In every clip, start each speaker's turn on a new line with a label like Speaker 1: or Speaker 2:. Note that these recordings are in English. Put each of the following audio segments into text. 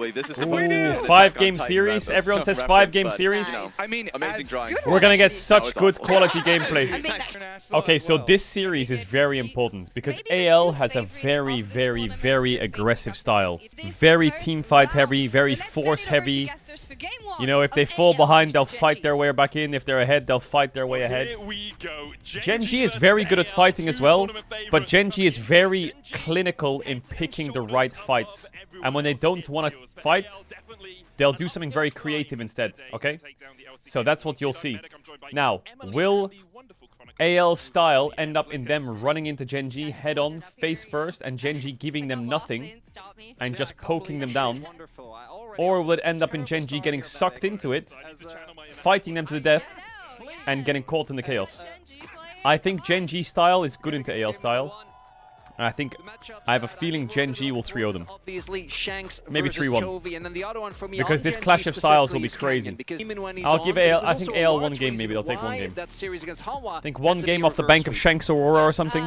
Speaker 1: Probably. This is
Speaker 2: Ooh, 5-game series. Everyone says 5-game series.
Speaker 1: I mean, amazing drawing.
Speaker 2: We're gonna get such good
Speaker 1: awful.
Speaker 2: quality gameplay. Okay, so this series is very important because AL has a very, very, very aggressive style. Very teamfight heavy, very force heavy. You know, if they fall behind, they'll fight their way back in. If they're ahead, they'll fight their way ahead. Genji is very good at fighting as well, but Genji is very clinical in picking the right fights. And when they don't want to fight, they'll do something very creative instead, okay? So that's what you'll see. Now, will AL's style end up in them running into Genji head-on, face first, and Genji giving them nothing and just poking them down? Or will it end up in Genji getting sucked into it, fighting them to the death, and getting caught in the chaos? I think Genji style is good into AL style. I have a feeling Genji will 3-0 them. Maybe 3-1. Because this clash of styles will be crazy. I'll give AL, I think AL 1 game maybe, they'll take 1 game. I think 1 game off the bank of Shanks Aurora or something.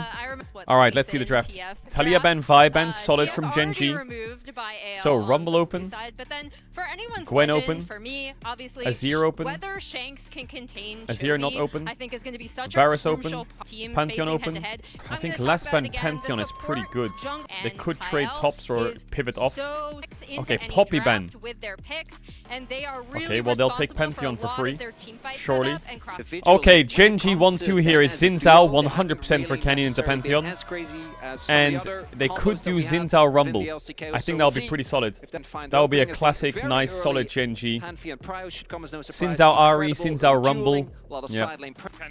Speaker 2: Alright, let's see the draft. Talia ban, Vi ban, solid from Genji. So, Rumble open. Gwen open. Azir open. Azir not open. Varus open. Pantheon open. I think last ban Pantheon is pretty good. They could trade tops or pivot off. Okay, Poppy ban. Okay, well they'll take Pantheon for free. Surely. Okay, Genji 1-2 here is Xin Zhao 100% for Canyon into Pantheon. And they could do Xin Zhao Rumble. I think that'll be pretty solid. That'll be a classic, nice, solid Genji. Xin Zhao Ahri, Xin Zhao Rumble. Yeah.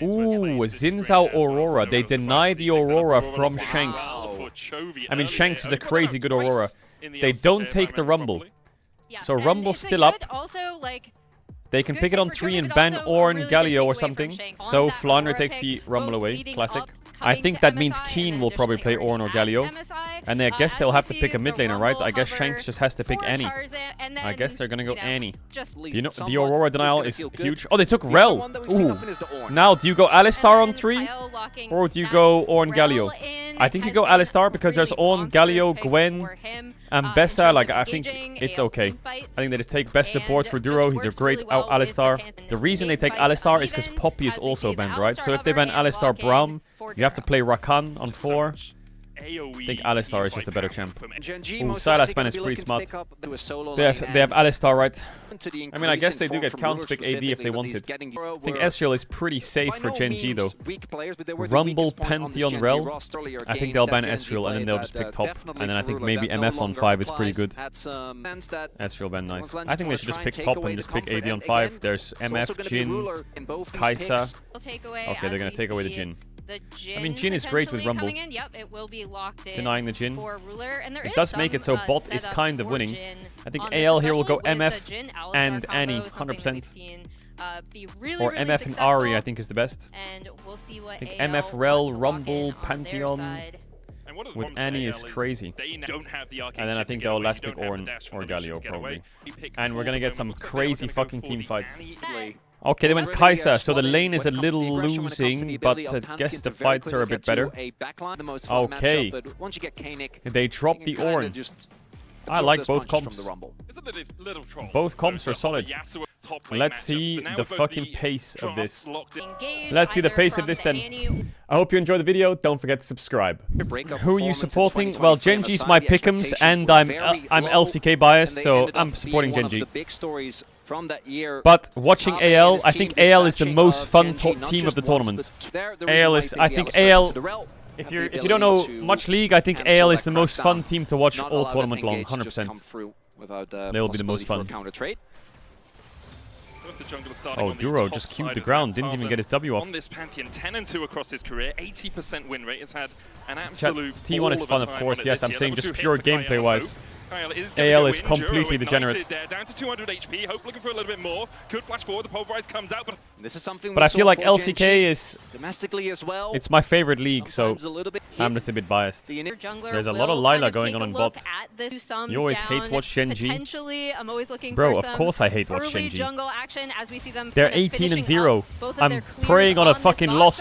Speaker 2: Ooh, Xin Zhao Aurora. They deny the Aurora from Shanks. I mean, Shanks is a crazy good Aurora. They don't take the Rumble. So Rumble's still up. They can pick it on 3 and ban Ornn, Galio or something. So Flounder takes the Rumble away. Classic. I think that means Keen will probably play Ornn or Galio. And I guess they'll have to pick a mid laner, right? I guess Shanks just has to pick Annie. I guess they're gonna go Annie. You know, the Aurora denial is huge. Oh, they took Rel. Ooh. Now, do you go Alistar on 3? Or do you go Ornn, Galio? I think you go Alistar because there's Ornn, Galio, Gwen, and Bessa. Like, I think it's okay. I think they just take best support for Duro. He's a great Alistar. The reason they take Alistar is because Poppy is also banned, right? So if they ban Alistar Braum, you have to play Rakan on 4. I think Alistar is just a better champ. Ooh, Sylas ban is pretty smart. They have Alistar, right? I mean, I guess they do get counterpick AD if they wanted. I think Ezreal is pretty safe for Genji though. Rumble, Pantheon, Rel. I think they'll ban Ezreal and then they'll just pick top. And then I think maybe MF on 5 is pretty good. Ezreal ban, nice. I think they should just pick top and just pick AD on 5. There's MF, Jhin, Kai'Sa. Okay, they're gonna take away the Jhin. I mean, Jhin is great with Rumble. Denying the Jhin. It does make it so bot is kind of winning. I think AL here will go MF and Annie, 100%. Or MF and Ahri, I think is the best. I think MF, Rel, Rumble, Pantheon with Annie is crazy. And then I think they'll last pick Ornn or Galio, probably. And we're gonna get some crazy fucking team fights. Okay, they went Kai'Sa, so the lane is a little losing, but I guess the fights are a bit better. Okay, they dropped the Ornn. I like both comps. Both comps are solid. Let's see the fucking pace of this. Let's see the pace of this then. I hope you enjoyed the video. Don't forget to subscribe. Who are you supporting? Well, Genji's my pick'ems, and I'm LCK biased, so I'm supporting Genji. But watching AL, I think AL is the most fun team of the tournament. AL is, I think AL, if you don't know much League, I think AL is the most fun team to watch all tournament long, 100%. They'll be the most fun. Oh, Duro just queued the ground, didn't even get his W off.
Speaker 3: On this Pantheon, 10-2 across his career, 80% win rate. It's had an absolute
Speaker 2: T1 is fun, of course. Yes, I'm saying just pure gameplay-wise. AL is completely degenerate.
Speaker 3: Down to 200 HP. Hope looking for a little bit more. Could flash forward. The pulverize comes out, but
Speaker 4: this is something.
Speaker 2: But I feel like LCK is
Speaker 4: domestically as well.
Speaker 2: It's my favorite league, so I'm just a bit biased. There's a lot of Lila going on bot. You always hate watch Genji. Bro, of course I hate watch Genji. They're 18-0. I'm preying on a fucking loss.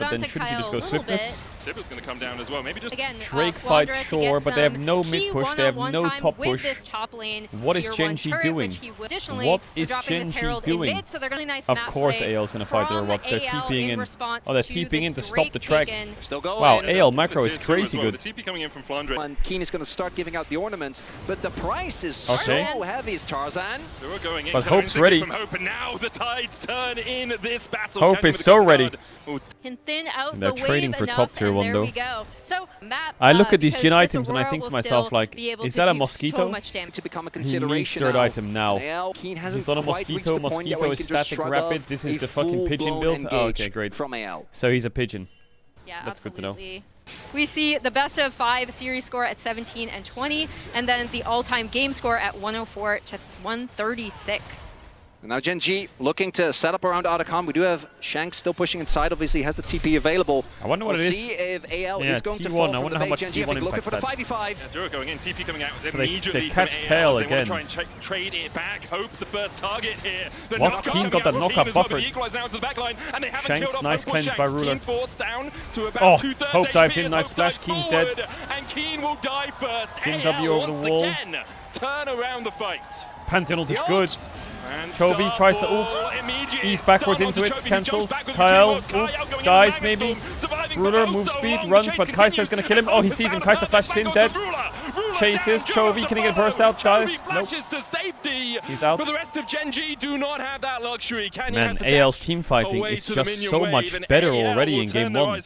Speaker 2: but then
Speaker 1: onto
Speaker 2: shouldn't you
Speaker 1: Kyle
Speaker 2: just go
Speaker 1: a little bit.
Speaker 2: swiftness?
Speaker 3: Tibber's going to come down as well. Maybe just
Speaker 1: Again,
Speaker 2: Drake fight,
Speaker 1: Flandra to
Speaker 2: sure,
Speaker 1: get
Speaker 2: but they have
Speaker 1: some
Speaker 2: no
Speaker 1: key
Speaker 2: mid push. They have
Speaker 1: one-on-one
Speaker 2: no
Speaker 1: time
Speaker 2: top
Speaker 1: with
Speaker 2: push.
Speaker 1: this top lane
Speaker 2: What is
Speaker 1: tier one
Speaker 2: Genji
Speaker 1: turret,
Speaker 2: doing?
Speaker 1: which he will. Additionally,
Speaker 2: What is
Speaker 1: dropping this
Speaker 2: Genji
Speaker 1: Herald in
Speaker 2: doing?
Speaker 1: mid, so they're really nice
Speaker 2: Of
Speaker 1: map
Speaker 2: course,
Speaker 1: play
Speaker 2: AL's gonna fight their
Speaker 1: from
Speaker 2: what? They're
Speaker 1: AL
Speaker 2: TPing
Speaker 1: in
Speaker 2: in.
Speaker 1: response
Speaker 2: Oh, they're
Speaker 1: to
Speaker 2: TPing in to
Speaker 1: this
Speaker 2: stop the
Speaker 1: Drake
Speaker 2: track.
Speaker 1: taken.
Speaker 4: Still going.
Speaker 2: Wow,
Speaker 3: And
Speaker 2: AL
Speaker 3: the
Speaker 2: macro is
Speaker 3: tier two as
Speaker 2: crazy
Speaker 3: well.
Speaker 2: good.
Speaker 3: The TP coming in from Flandre.
Speaker 4: And Keen is going to start giving out the ornaments, but the price is
Speaker 2: Okay.
Speaker 4: so heavy as Tarzan.
Speaker 3: Duo going in,
Speaker 2: But
Speaker 3: coming
Speaker 2: Hope's
Speaker 3: in
Speaker 2: ready.
Speaker 3: from Hope, and now the tides turn in this battle.
Speaker 2: Hope is so ready.
Speaker 1: Can thin out
Speaker 2: And they're
Speaker 1: the
Speaker 2: trading
Speaker 1: wave
Speaker 2: for
Speaker 1: enough,
Speaker 2: top tier
Speaker 1: and
Speaker 2: one,
Speaker 1: there
Speaker 2: though.
Speaker 1: we go. So map,
Speaker 2: I look at these
Speaker 1: because
Speaker 2: gen
Speaker 1: this
Speaker 2: items and I
Speaker 1: Aurora
Speaker 2: think
Speaker 1: will
Speaker 2: to myself,
Speaker 1: still
Speaker 2: like,
Speaker 1: be able
Speaker 2: is
Speaker 1: to
Speaker 2: that a
Speaker 1: do
Speaker 2: mosquito?
Speaker 1: So much damage.
Speaker 4: To become a
Speaker 2: He needs
Speaker 4: consideration
Speaker 2: third
Speaker 4: now.
Speaker 2: item now.
Speaker 4: Keen hasn't
Speaker 2: He's on a
Speaker 4: quite reached
Speaker 2: mosquito.
Speaker 4: the point yet
Speaker 2: Mosquito
Speaker 4: where he
Speaker 2: is
Speaker 4: can just
Speaker 2: static
Speaker 4: shrug
Speaker 2: rapid.
Speaker 4: off
Speaker 2: This is
Speaker 4: a
Speaker 2: the fucking pigeon
Speaker 4: full-blown
Speaker 2: build. Oh, okay,
Speaker 4: engage
Speaker 2: great.
Speaker 4: From AL.
Speaker 2: So he's a pigeon.
Speaker 1: Yeah,
Speaker 2: That's good to know.
Speaker 1: absolutely. We see the best of 5 series score at 17 and 20, and then the all-time game score at 104 to 136.
Speaker 4: Now Gen G looking to set up around Otacon. We do have Shanks still pushing inside. Obviously, he has the TP available.
Speaker 2: I wonder what
Speaker 4: we'll
Speaker 2: it is.
Speaker 4: see if AL
Speaker 2: Yeah,
Speaker 4: is going to
Speaker 2: T1.
Speaker 4: fall
Speaker 2: I
Speaker 4: from
Speaker 2: wonder
Speaker 4: the
Speaker 2: how
Speaker 4: bait.
Speaker 2: much
Speaker 4: Gen G, I
Speaker 2: T1
Speaker 4: think, looking for the
Speaker 2: impacts
Speaker 4: 5v5.
Speaker 3: Yeah, Dura going in, TP coming out
Speaker 2: So
Speaker 3: immediately
Speaker 2: they catch
Speaker 3: from
Speaker 2: Tail
Speaker 3: AL. They
Speaker 2: again.
Speaker 3: want to try and trade it back. Hope the first target here. The
Speaker 2: What?
Speaker 3: knockup
Speaker 2: Keen
Speaker 3: coming
Speaker 2: got
Speaker 3: out
Speaker 2: that
Speaker 3: from
Speaker 2: knockup
Speaker 3: Keen as well, but
Speaker 2: buffered.
Speaker 3: the equalize now to the back line, and they haven't
Speaker 2: Shanks,
Speaker 3: killed off
Speaker 2: nice
Speaker 3: Hope or
Speaker 2: cleanse by
Speaker 3: Shanks.
Speaker 2: Ruler.
Speaker 3: Keen forced down to
Speaker 2: Oh,
Speaker 3: about 2/3
Speaker 2: Hope dives
Speaker 3: HP
Speaker 2: in,
Speaker 3: as
Speaker 2: nice
Speaker 3: Hope
Speaker 2: flash,
Speaker 3: dives
Speaker 2: Keen's dead.
Speaker 3: forward, and Keen will die first.
Speaker 2: King
Speaker 3: AL
Speaker 2: W over the
Speaker 3: once
Speaker 2: wall.
Speaker 3: again turn around the fight.
Speaker 2: Pantheon ult is good.
Speaker 3: And
Speaker 2: Chovy tries to ult. He's backwards into it, cancels. Kyle ults, dies maybe. Ruler moves speed, runs, but Kai'Sa's gonna kill him. Oh, he sees him. Kai'Sa flashes in, dead. Chases, Chovy, can he get burst out? Dies. Nope. He's out.
Speaker 3: But the rest of Gen G do not have that luxury.
Speaker 2: Man, AL's team fighting is just so much better already in game 1.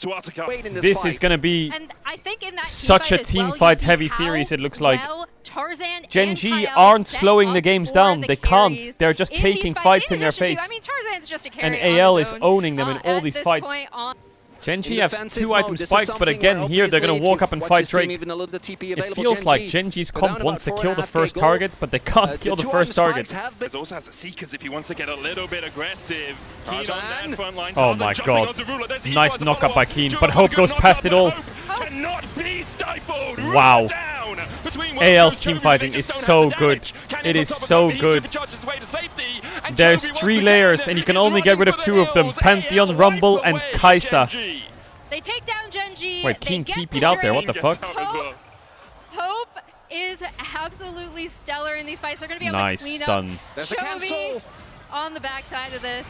Speaker 2: This is gonna be
Speaker 1: And I think in that
Speaker 2: such a
Speaker 1: team
Speaker 2: team
Speaker 1: fight
Speaker 2: fight
Speaker 1: as well,
Speaker 2: heavy
Speaker 1: you see
Speaker 2: series,
Speaker 1: how
Speaker 2: it looks like.
Speaker 1: well Tarzan
Speaker 2: Gen
Speaker 1: and
Speaker 2: G
Speaker 1: Kyle
Speaker 2: aren't
Speaker 1: set
Speaker 2: slowing
Speaker 1: up
Speaker 2: the games
Speaker 1: for
Speaker 2: down.
Speaker 1: the
Speaker 2: They
Speaker 1: carries
Speaker 2: can't. They're just
Speaker 1: in
Speaker 2: taking
Speaker 1: these
Speaker 2: fights in their
Speaker 1: addition to,
Speaker 2: face.
Speaker 1: I mean, Tarzan's just a
Speaker 2: And
Speaker 1: carry
Speaker 2: AL
Speaker 1: on
Speaker 2: is
Speaker 1: his own,
Speaker 2: owning them in all
Speaker 1: at
Speaker 2: these
Speaker 1: this
Speaker 2: fights.
Speaker 1: point on.
Speaker 2: Gen G
Speaker 4: In
Speaker 2: has
Speaker 4: defensive
Speaker 2: 2
Speaker 4: mode,
Speaker 2: item
Speaker 4: this is
Speaker 2: spikes, but
Speaker 4: something
Speaker 2: again,
Speaker 4: where
Speaker 2: here they're gonna
Speaker 4: obviously
Speaker 2: walk up and
Speaker 4: if you
Speaker 2: fight
Speaker 4: watch the team,
Speaker 2: Drake.
Speaker 4: even a little bit of TP
Speaker 2: It
Speaker 4: available,
Speaker 2: feels like
Speaker 4: Gen
Speaker 2: Gen G's
Speaker 4: Go
Speaker 2: comp
Speaker 4: down
Speaker 2: wants to
Speaker 4: about
Speaker 2: kill the
Speaker 4: 4.5K
Speaker 2: first
Speaker 4: gold.
Speaker 2: target, but they can't kill the
Speaker 4: two
Speaker 2: first
Speaker 4: item
Speaker 2: target.
Speaker 4: spikes have been-
Speaker 3: He also has the Seekers if he wants to get a little bit aggressive. Keen on
Speaker 4: Tarzan.
Speaker 3: that front line.
Speaker 2: Oh
Speaker 3: Tarzan
Speaker 2: my
Speaker 3: jumping
Speaker 2: god.
Speaker 3: onto Ruler. There's the
Speaker 2: Nice
Speaker 3: equalizer
Speaker 2: knockup by
Speaker 3: follow-up.
Speaker 2: Keen,
Speaker 3: Dura
Speaker 2: but
Speaker 3: with a
Speaker 2: Hope
Speaker 3: good
Speaker 2: goes
Speaker 3: knockup,
Speaker 2: past
Speaker 3: but
Speaker 2: it all.
Speaker 3: Hope cannot be stifled. Ruler
Speaker 2: Wow.
Speaker 3: down. Between
Speaker 2: AL's
Speaker 3: Wilson
Speaker 2: team
Speaker 3: and Chovy,
Speaker 2: fighting
Speaker 3: they
Speaker 2: is
Speaker 3: just don't
Speaker 2: so
Speaker 3: have the
Speaker 2: good.
Speaker 3: damage. Cannon's
Speaker 2: It
Speaker 3: on
Speaker 2: is
Speaker 3: top of
Speaker 2: so
Speaker 3: that, he
Speaker 2: good.
Speaker 3: supercharges his way to safety, and
Speaker 2: There's
Speaker 3: Chovy
Speaker 2: 3
Speaker 3: once
Speaker 2: layers,
Speaker 3: again
Speaker 2: and you can
Speaker 3: is
Speaker 2: only get rid of
Speaker 3: running
Speaker 2: 2
Speaker 3: for
Speaker 2: of them.
Speaker 3: the hills.
Speaker 2: Pantheon,
Speaker 3: AL
Speaker 2: Rumble,
Speaker 3: right
Speaker 2: and
Speaker 3: away,
Speaker 2: Kai'Sa.
Speaker 3: Gen G.
Speaker 1: They take down Gen G.
Speaker 2: Wait,
Speaker 1: they
Speaker 2: Keen
Speaker 1: get
Speaker 2: TP'd
Speaker 1: the
Speaker 2: out there, what the
Speaker 1: Drake.
Speaker 3: Gets
Speaker 2: fuck?
Speaker 3: out as well.
Speaker 1: Hope is absolutely stellar in these fights. They're going to be able
Speaker 2: Nice
Speaker 1: to clean
Speaker 2: stun.
Speaker 1: up
Speaker 4: There's a
Speaker 1: Chovy
Speaker 4: cancel.
Speaker 1: on the backside of this.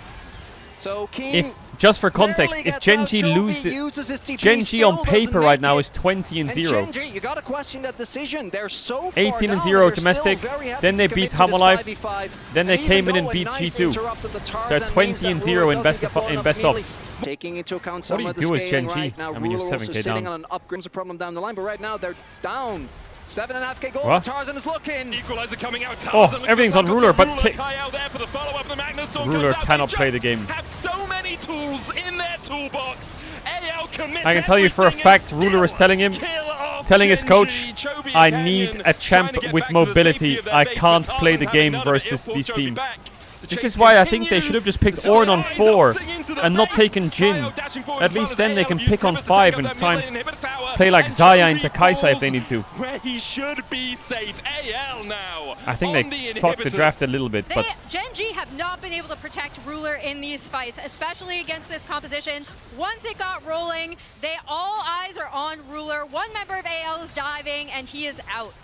Speaker 4: So Keen
Speaker 2: If just for context,
Speaker 4: barely
Speaker 2: if
Speaker 4: gets
Speaker 2: Gen
Speaker 4: out.
Speaker 2: G
Speaker 4: Chovy
Speaker 2: loses,
Speaker 4: uses his TP,
Speaker 2: Gen G
Speaker 4: still
Speaker 2: on paper
Speaker 4: doesn't
Speaker 2: right
Speaker 4: make
Speaker 2: now
Speaker 4: it.
Speaker 2: is 20 and 0.
Speaker 4: Gen G, you gotta question that decision. They're so far
Speaker 2: 18 and
Speaker 4: down,
Speaker 2: 0
Speaker 4: they're
Speaker 2: domestic,
Speaker 4: still very happy
Speaker 2: then they
Speaker 4: to
Speaker 2: beat
Speaker 4: commit to this
Speaker 2: Hamalive,
Speaker 4: 5v5.
Speaker 2: then they
Speaker 4: And
Speaker 2: came
Speaker 4: even
Speaker 2: in and
Speaker 4: though a
Speaker 2: beat
Speaker 4: nice
Speaker 2: G2.
Speaker 4: interrupt of the Tarzan
Speaker 2: They're
Speaker 4: means
Speaker 2: 20
Speaker 4: that
Speaker 2: and
Speaker 4: Ruler
Speaker 2: 0 in
Speaker 4: doesn't
Speaker 2: best
Speaker 4: get blown
Speaker 2: in
Speaker 4: up
Speaker 2: best
Speaker 4: immediately.
Speaker 2: offs.
Speaker 4: Taking into account
Speaker 2: What
Speaker 4: some
Speaker 2: do you
Speaker 4: of the
Speaker 2: do as
Speaker 4: scaling
Speaker 2: Gen G?
Speaker 4: right now,
Speaker 2: I mean, you're
Speaker 4: Ruler also
Speaker 2: 7K
Speaker 4: sitting
Speaker 2: down.
Speaker 4: on an upgrade. It's a problem down the line, but right now they're down. 7.5K gold.
Speaker 2: What?
Speaker 4: Tarzan is looking.
Speaker 3: Equalizer coming out.
Speaker 2: Oh,
Speaker 3: Tarzan
Speaker 2: everything's
Speaker 3: looking
Speaker 2: on
Speaker 3: back
Speaker 2: Ruler,
Speaker 3: onto
Speaker 2: but
Speaker 3: Kyle there for the follow-up. The Magnus Sword
Speaker 2: Ruler
Speaker 3: comes out.
Speaker 2: cannot
Speaker 3: They
Speaker 2: play the
Speaker 3: just
Speaker 2: game.
Speaker 3: have so many tools in their toolbox. AL commits
Speaker 2: I can tell you for a
Speaker 3: everything
Speaker 2: fact,
Speaker 3: and
Speaker 2: Ruler is
Speaker 3: still
Speaker 2: telling him,
Speaker 3: kill off
Speaker 2: telling his
Speaker 3: Gen
Speaker 2: coach,
Speaker 3: G. Chovy and
Speaker 2: I
Speaker 3: Canyon
Speaker 2: need a
Speaker 3: trying
Speaker 2: champ
Speaker 3: to get
Speaker 2: with
Speaker 3: back to the
Speaker 2: mobility.
Speaker 3: safety of their
Speaker 2: I
Speaker 3: base,
Speaker 2: can't
Speaker 3: but
Speaker 2: play the
Speaker 3: Tarzan's
Speaker 2: game
Speaker 3: had another
Speaker 2: versus
Speaker 3: ill
Speaker 2: this
Speaker 3: Chovy
Speaker 2: team.
Speaker 3: back. The
Speaker 2: This
Speaker 3: chase
Speaker 2: is why I think they
Speaker 3: continues.
Speaker 2: should have just picked
Speaker 3: So
Speaker 2: Ornn on
Speaker 3: Kai's
Speaker 2: 4
Speaker 3: opting into the
Speaker 2: and not
Speaker 3: base.
Speaker 2: taken Jin.
Speaker 3: Kyle dashing forward
Speaker 2: At
Speaker 3: as well
Speaker 2: least
Speaker 3: as
Speaker 2: then they
Speaker 3: AL
Speaker 2: can
Speaker 3: use
Speaker 2: pick on
Speaker 3: Nimbus to
Speaker 2: 5
Speaker 3: take
Speaker 2: and
Speaker 3: out
Speaker 2: try
Speaker 3: that
Speaker 2: and
Speaker 3: melee inhibitor tower,
Speaker 2: play like
Speaker 3: and
Speaker 2: Xayah
Speaker 3: Chovy
Speaker 2: into Kai'Sa if they
Speaker 3: falls
Speaker 2: need to.
Speaker 3: where he should be safe. AL now.
Speaker 2: I think
Speaker 3: on
Speaker 2: they
Speaker 3: the
Speaker 2: fucked the draft a
Speaker 3: inhibitors.
Speaker 2: little bit, but
Speaker 1: Gen G have not been able to protect Ruler in these fights, especially against this composition. Once it got rolling, all eyes are on Ruler. One member of AL is diving, and he is out.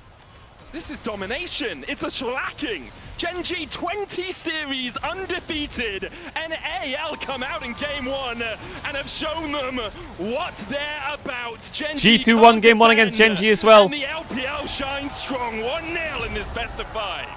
Speaker 3: This is domination. It's a shellacking. Gen G 20 series undefeated, and AL come out in game 1 and have shown them what they're about. Gen
Speaker 2: G2 won game 1 against Gen G as well.
Speaker 3: And the LPL shines strong. 1-0 in this best of 5.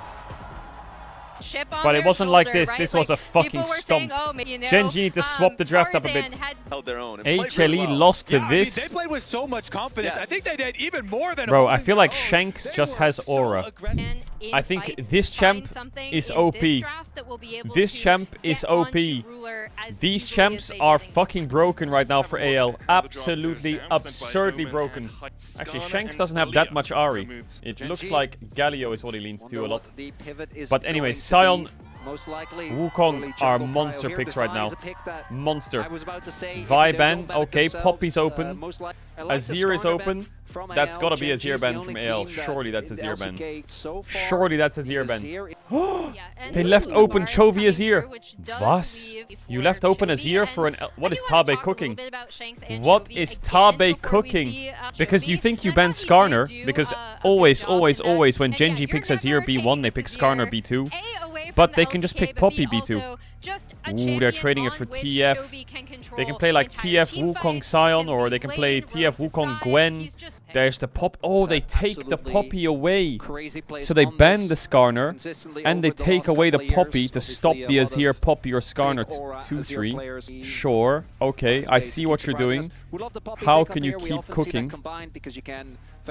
Speaker 1: Chip on
Speaker 2: But it
Speaker 1: their
Speaker 2: wasn't like
Speaker 1: shoulder,
Speaker 2: this.
Speaker 1: right?
Speaker 2: This was a
Speaker 1: people
Speaker 2: fucking
Speaker 1: were
Speaker 2: stomp.
Speaker 1: saying, oh, maybe, you know,
Speaker 2: Gen G need to swap the draft up a bit.
Speaker 1: Tarzan had
Speaker 5: held their own and played
Speaker 2: HLE
Speaker 5: really well.
Speaker 2: lost to
Speaker 6: Yeah, I mean,
Speaker 2: this.
Speaker 6: they played with so much confidence.
Speaker 5: Yes.
Speaker 6: I think they did even more than
Speaker 2: Bro, I
Speaker 6: holding
Speaker 2: feel
Speaker 6: their
Speaker 2: like
Speaker 6: own.
Speaker 2: Shanks
Speaker 6: They
Speaker 2: just
Speaker 6: were
Speaker 2: has
Speaker 6: so
Speaker 2: aura.
Speaker 6: aggressive.
Speaker 1: And in
Speaker 2: I think
Speaker 1: fights,
Speaker 2: this
Speaker 1: find
Speaker 2: champ
Speaker 1: something
Speaker 2: is
Speaker 1: in
Speaker 2: OP.
Speaker 1: this draft that will be able
Speaker 2: This
Speaker 1: to
Speaker 2: champ is
Speaker 1: get
Speaker 2: OP.
Speaker 1: onto Ruler as
Speaker 2: These
Speaker 1: easily
Speaker 2: champs
Speaker 1: as they
Speaker 2: are
Speaker 1: did in
Speaker 2: fucking broken right now for AL. Absolutely, absurdly broken. Actually, Shanks doesn't have that much Ari. It looks like Galio is what he leans to a lot.
Speaker 4: The pivot is
Speaker 2: But anyway,
Speaker 4: going to
Speaker 2: Sion,
Speaker 4: be most likely
Speaker 2: Wukong
Speaker 4: early
Speaker 2: are
Speaker 4: jungle
Speaker 2: monster
Speaker 4: prio.
Speaker 2: picks
Speaker 4: Here,
Speaker 2: right now.
Speaker 4: Defy is a pick that
Speaker 2: Monster.
Speaker 4: I was about to say, if
Speaker 2: Vi
Speaker 4: they
Speaker 2: ban,
Speaker 4: don't ban it
Speaker 2: okay,
Speaker 4: themselves,
Speaker 2: Poppy's open.
Speaker 4: most like- I like the
Speaker 2: Azir is
Speaker 4: starter ban
Speaker 2: open.
Speaker 4: from
Speaker 2: That's
Speaker 4: AL.
Speaker 2: gotta be
Speaker 4: Gen
Speaker 2: Azir
Speaker 4: G is the
Speaker 2: ban
Speaker 4: only
Speaker 2: from AL.
Speaker 4: team that
Speaker 2: Surely that's
Speaker 4: in
Speaker 2: Azir ban.
Speaker 4: LCK so far.
Speaker 2: Surely that's Azir ban.
Speaker 4: Azir
Speaker 1: Yeah, and
Speaker 2: They left
Speaker 1: Ruler
Speaker 2: open
Speaker 1: is
Speaker 2: Chovy
Speaker 1: coming
Speaker 2: Azir.
Speaker 1: through, which does
Speaker 2: Was?
Speaker 1: leave
Speaker 2: You
Speaker 1: for
Speaker 2: left open
Speaker 1: Chovy,
Speaker 2: Azir for
Speaker 1: and
Speaker 2: an... What
Speaker 1: I
Speaker 2: is
Speaker 1: do wanna
Speaker 2: Tabe
Speaker 1: talk a little
Speaker 2: cooking?
Speaker 1: bit about Shanks and
Speaker 2: What
Speaker 1: Chovy
Speaker 2: is
Speaker 1: again
Speaker 2: Tabe
Speaker 1: before we
Speaker 2: cooking?
Speaker 1: see,
Speaker 2: Because you
Speaker 1: Chovy.
Speaker 2: think you
Speaker 1: And I
Speaker 2: ban
Speaker 1: thought he
Speaker 2: Skarner,
Speaker 1: did do
Speaker 2: because
Speaker 1: a good
Speaker 2: always,
Speaker 1: job
Speaker 2: always,
Speaker 1: with that.
Speaker 2: always when
Speaker 1: And
Speaker 2: Gen
Speaker 1: yeah,
Speaker 2: G
Speaker 1: you're
Speaker 2: picks
Speaker 1: never
Speaker 2: Azir B1, they
Speaker 1: taking
Speaker 2: pick
Speaker 1: this
Speaker 2: Skarner
Speaker 1: Azir
Speaker 2: B2.
Speaker 1: A, away
Speaker 2: But
Speaker 1: from
Speaker 2: they
Speaker 1: the
Speaker 2: can just
Speaker 1: LCK,
Speaker 2: pick
Speaker 1: but
Speaker 2: Poppy
Speaker 1: B
Speaker 2: B2.
Speaker 1: also just a
Speaker 2: Ooh, they're
Speaker 1: champion
Speaker 2: trading it
Speaker 1: on
Speaker 2: for
Speaker 1: which
Speaker 2: TF.
Speaker 1: Chovy can control
Speaker 2: They can play like
Speaker 1: the entire
Speaker 2: TF
Speaker 1: team
Speaker 2: Wukong
Speaker 1: fight,
Speaker 2: Sion,
Speaker 1: can
Speaker 2: or
Speaker 1: lead
Speaker 2: they can play
Speaker 1: lane,
Speaker 2: TF
Speaker 1: roam to
Speaker 2: Wukong
Speaker 1: side.
Speaker 2: Gwen.
Speaker 1: He's just
Speaker 2: There's the pop. Oh, they take the poppy away. So they ban the Skarner, and they take away the poppy to stop the Azir, poppy, or Skarner 2-3. Sure. Okay, I see what you're doing. How can you keep cooking?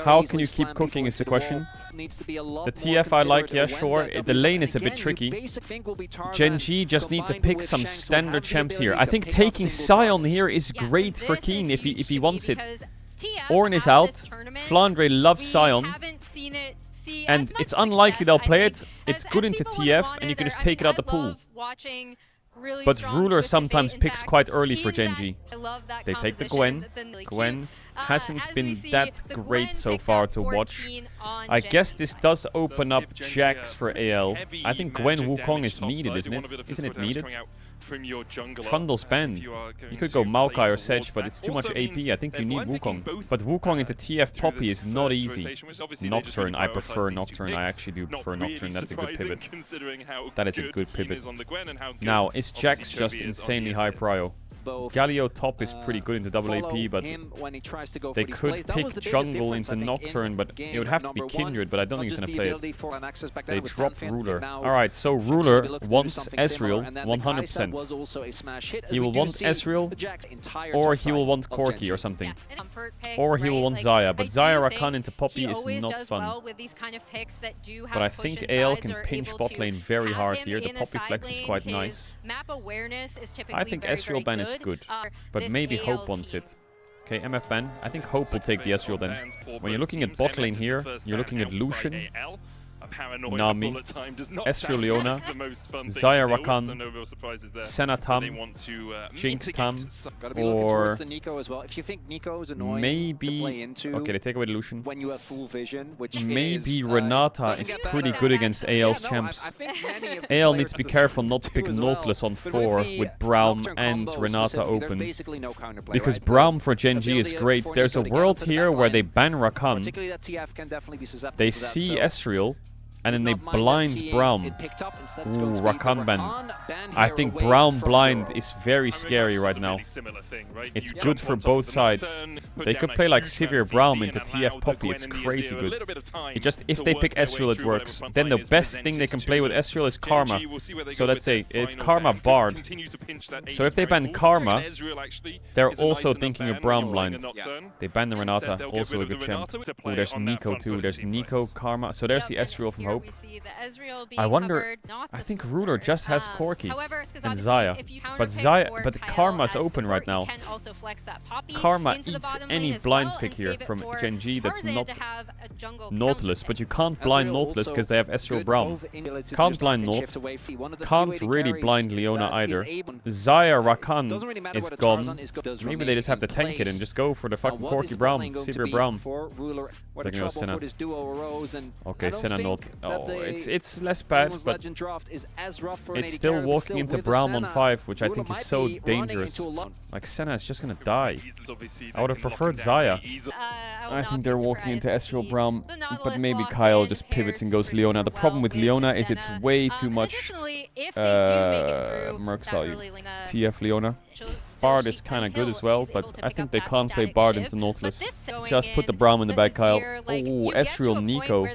Speaker 2: How can you keep cooking is the question. The TF I like, yeah, sure. The lane is a bit tricky. Gen G just need to pick some standard champs here. I think taking Sion here is great for Keen if he wants it. Ornn is out. Flandre loves Sion. And it's unlikely they'll play it. It's good into TF, and you can just take it out the pool. But Ruler sometimes picks quite early for Gen G. They take the Gwen. Gwen hasn't been that great so far to watch. I guess this does open up Jax for AL. I think Gwen Wukong is needed, isn't it? Isn't it needed? Trundle's banned. You could go Maokai or Sedge, but it's too much AP. I think you need Wukong. But Wukong into TF Poppy is not easy. Nocturne, I prefer Nocturne. I actually do prefer Nocturne. That's a good pivot. That is a good pivot. Now, is Jax just insanely high prio? Galio top is pretty good into double AP, but they could pick jungle into Nocturne, but it would have to be Kindred, but I don't think he's going to play it. They drop Ruler. Alright, so Ruler wants Ezreal 100%. He will want Ezreal, or he will want Corki or something. Or he will want Xayah, but Xayah Rakan into Poppy is not fun. But I think AL can pinch bot lane very hard here. The Poppy flex is quite nice. I think Ezreal ban is good, but maybe Hope wants it. Okay, MF ban. I think Hope will take the Ezreal then. When you're looking at bot lane here, you're looking at Lucian, Nami, Ezreal Leona, Xayah Rakan, Senna Tam, Jinx Tam, or maybe... Okay, they take away the Lucian. Maybe Renata is pretty good against AL's champs. AL needs to be careful not to pick Nautilus on 4 with Braum and Renata open. Because Braum for Gen G is great. There's a world here where they ban Rakan. They see Ezreal, and then they blind Braum. Ooh, Rakan ban. I think Braum blind is very scary right now. It's good for both sides. They could play like Sivir Braum into TF Poppy. It's crazy good. It just, if they pick Ezreal, it works. Then the best thing they can play with Ezreal is Karma. So let's say it's Karma Bard. So if they ban Karma, they're also thinking of Braum blind. They ban the Renata, also a good champ. Ooh, there's Nico too. There's Nico, Karma. So there's the Ezreal from Hope. I wonder, I think Ruler just has Corki and Xayah. But Karma's open right now. Karma eats any blinds pick here from Gen G that's not Nautilus, but you can't blind Nautilus because they have Ezreal Braum. Can't blind Naut. Can't really blind Leona either. Xayah Rakan is gone. Maybe they just have to tank it and just go for the fucking Corki Braum, Sivir Braum. They're gonna go Senna. Okay, Senna Naut. Oh, it's less bad, but it's still walking into Braum on 5, which I think is so dangerous. Like, Senna is just gonna die. I would have preferred Xayah. I think they're walking into Ezreal Braum, but maybe Kyle just pivots and goes Leona. The problem with Leona is it's way too much Merc's value. TF Leona. Bard is kind of good as well, but I think they can't play Bard into Nautilus. Just put the Braum in the bag, Kyle. Oh, Ezreal Nico.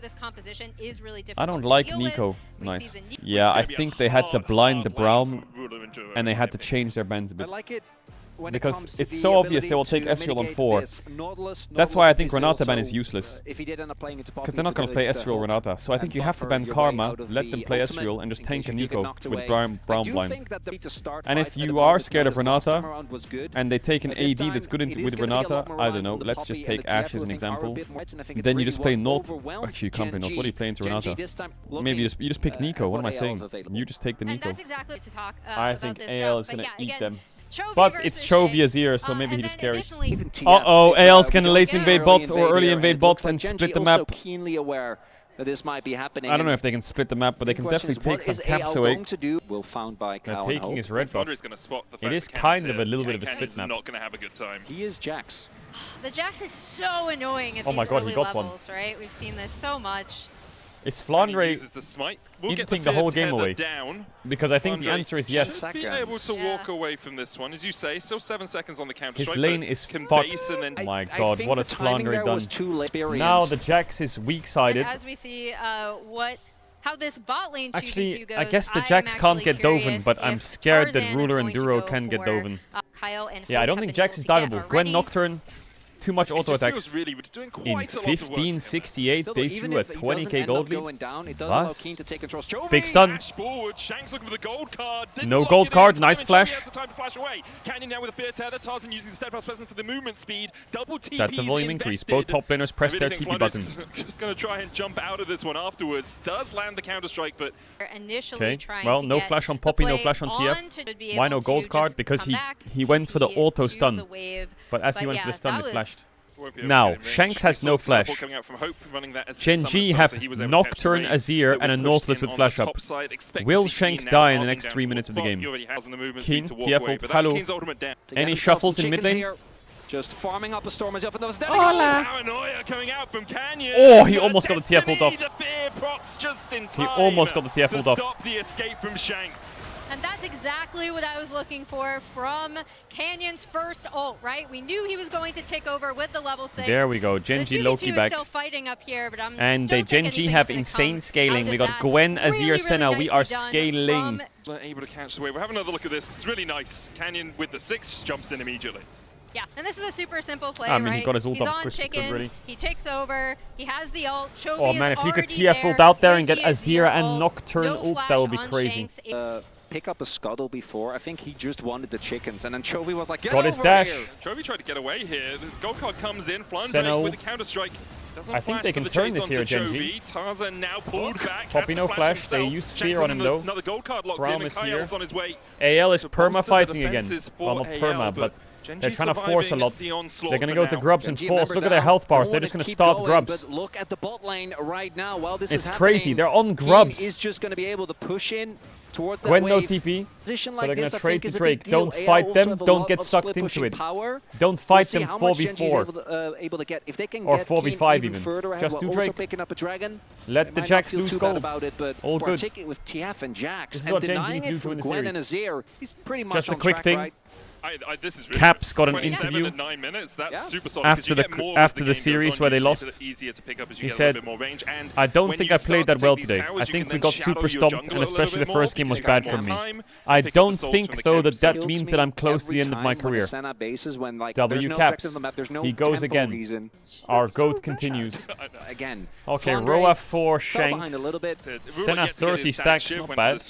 Speaker 2: I don't like Nico. Nice. Yeah, I think they had to blind the Braum, and they had to change their bans a bit. Because it's so obvious they will take Ezreal on 4. That's why I think Renata ban is useless. Because they're not going to play Ezreal Renata. So I think you have to ban Karma, let them play Ezreal, and just tank a Nico with Braum blind. And if you are scared of Renata, and they take an AD that's good with Renata, I don't know, let's just take Ashe as an example. Then you just play Naut. Actually, you can't play Naut. What do you play into Renata? Maybe you just pick Nico. What am I saying? You just take the Nico. I think AL is going to eat them. But it's Chovia's ear, so maybe he just carries. Uh-oh, AL's gonna late invade bot or early invade bots and split the map. I don't know if they can split the map, but they can definitely take some caps away. They're taking his red bot. It is kind of a little bit of a split map.
Speaker 4: He is Jax.
Speaker 1: The Jax is so annoying at these early levels, right? We've seen this so much.
Speaker 2: Is Flandre
Speaker 3: eating
Speaker 2: the whole game away?
Speaker 3: Down.
Speaker 2: Because I think the answer is yes.
Speaker 3: Should be able to walk away from this one, as you say. Still 7 seconds on the counter.
Speaker 2: His lane is fucked. Oh my god, what has Flandre done? Now the Jax is weak-sided.
Speaker 1: As we see how this bot lane 2v2
Speaker 2: Actually,
Speaker 1: goes,
Speaker 2: I guess the Jax can't get Doven, but I'm scared that Ruler and Duro can get Doven. Yeah, I don't think Jax is diveable. Gwen Nocturne, too much auto attacks.
Speaker 3: Really, doing
Speaker 2: In
Speaker 3: quite a lot of work.
Speaker 2: 1568, day 2 at 20k gold lead.
Speaker 4: Was?
Speaker 2: Big stun.
Speaker 3: Forward. Shank's looking for the gold card.
Speaker 2: No gold card, nice flash.
Speaker 3: Canyon now with a fear tether. Tarzan using the steadfast presence for the movement speed. Double TPs
Speaker 2: That's a volume increase. Both top laners press their TP buttons.
Speaker 3: Just going to try and jump out of this one afterwards. Does land the counter strike, but
Speaker 1: initially
Speaker 2: well, no flash on Poppy, no flash on TF. Why no gold card? Because he went for the auto stun. But as he went for the stun, it flashed. Now, Shanks has no flash. Gen G have Nocturne, Azir, and a Nautilus with flash up. Will Shanks die in the next 3 minutes of the game? Keen, TF ult, hello. Any shuffles in mid lane?
Speaker 4: Just farming up a storm as if it was dead.
Speaker 3: Paranoia coming out from Canyon.
Speaker 2: Oh, he almost got the TF ult off. He almost got the TF ult off.
Speaker 3: Stop the escape from Shanks.
Speaker 1: And that's exactly what I was looking for from Canyon's first ult, right? We knew he was going to take over with the level 6.
Speaker 2: There we go, Gen G Loki back.
Speaker 1: Still fighting up here, but
Speaker 2: and they Gen G have insane scaling. We got Gwen, Azir, Senna. We are scaling.
Speaker 3: Able to catch the wave. We'll have another look at this. It's really nice. Canyon with the 6 jumps in immediately.
Speaker 1: Yeah, and this is a super simple play,
Speaker 2: I mean,
Speaker 1: right?
Speaker 2: he got his ult
Speaker 1: He's
Speaker 2: up
Speaker 1: on
Speaker 2: chickens, really.
Speaker 1: He takes over, he has the ult, Chovy
Speaker 2: oh man, if he could
Speaker 1: TF
Speaker 2: TF ult out there and get Azir and Nocturne ult, that would be crazy.
Speaker 4: Pick up a scuttle before. I think he just wanted the chickens, and then Chovy was like, get
Speaker 2: got
Speaker 4: over
Speaker 2: his dash.
Speaker 4: Here.
Speaker 3: Chovy tried to get away here. The gold card comes in. Flandre with the counter strike.
Speaker 2: I think they can turn this here, Gen G.
Speaker 3: Tarzan now pulled back.
Speaker 2: Poppy no flash. They used fear on him though.
Speaker 3: Another gold card locked
Speaker 2: Braum
Speaker 3: in,
Speaker 2: is here.
Speaker 3: on his way.
Speaker 2: AL is perma fighting again. Well, not perma, but they're trying to force a lot. They're going to go to grubs and force. Look at their health bars. They're just going to start grubs.
Speaker 4: But look at the bot lane right now. While this
Speaker 2: it's crazy. They're on grubs.
Speaker 4: He's just going to be able to push in towards that
Speaker 2: Gwen no
Speaker 4: wave.
Speaker 2: TP, so they're going to trade to
Speaker 4: to
Speaker 2: Drake. Don't fight them, don't get sucked into it. Don't fight them 4v4 or 4v5 even. Just do Drake. Let the Jax lose gold. All good. This is what Gen G needs to do in the series. Just a quick thing.
Speaker 3: This is really
Speaker 2: Caps got an
Speaker 3: 27
Speaker 2: interview
Speaker 3: at 9 minutes. That's super solid,
Speaker 2: after the series where they lost. He said, I don't think I played that well today. I think we got super stomped, and especially the first game was bad for me. I don't think, though, that means that I'm close to the end of my career. W Caps. He goes again. Our GOAT continues. Okay, Roa 4 Shanks. Senna 30 stacks, not bad.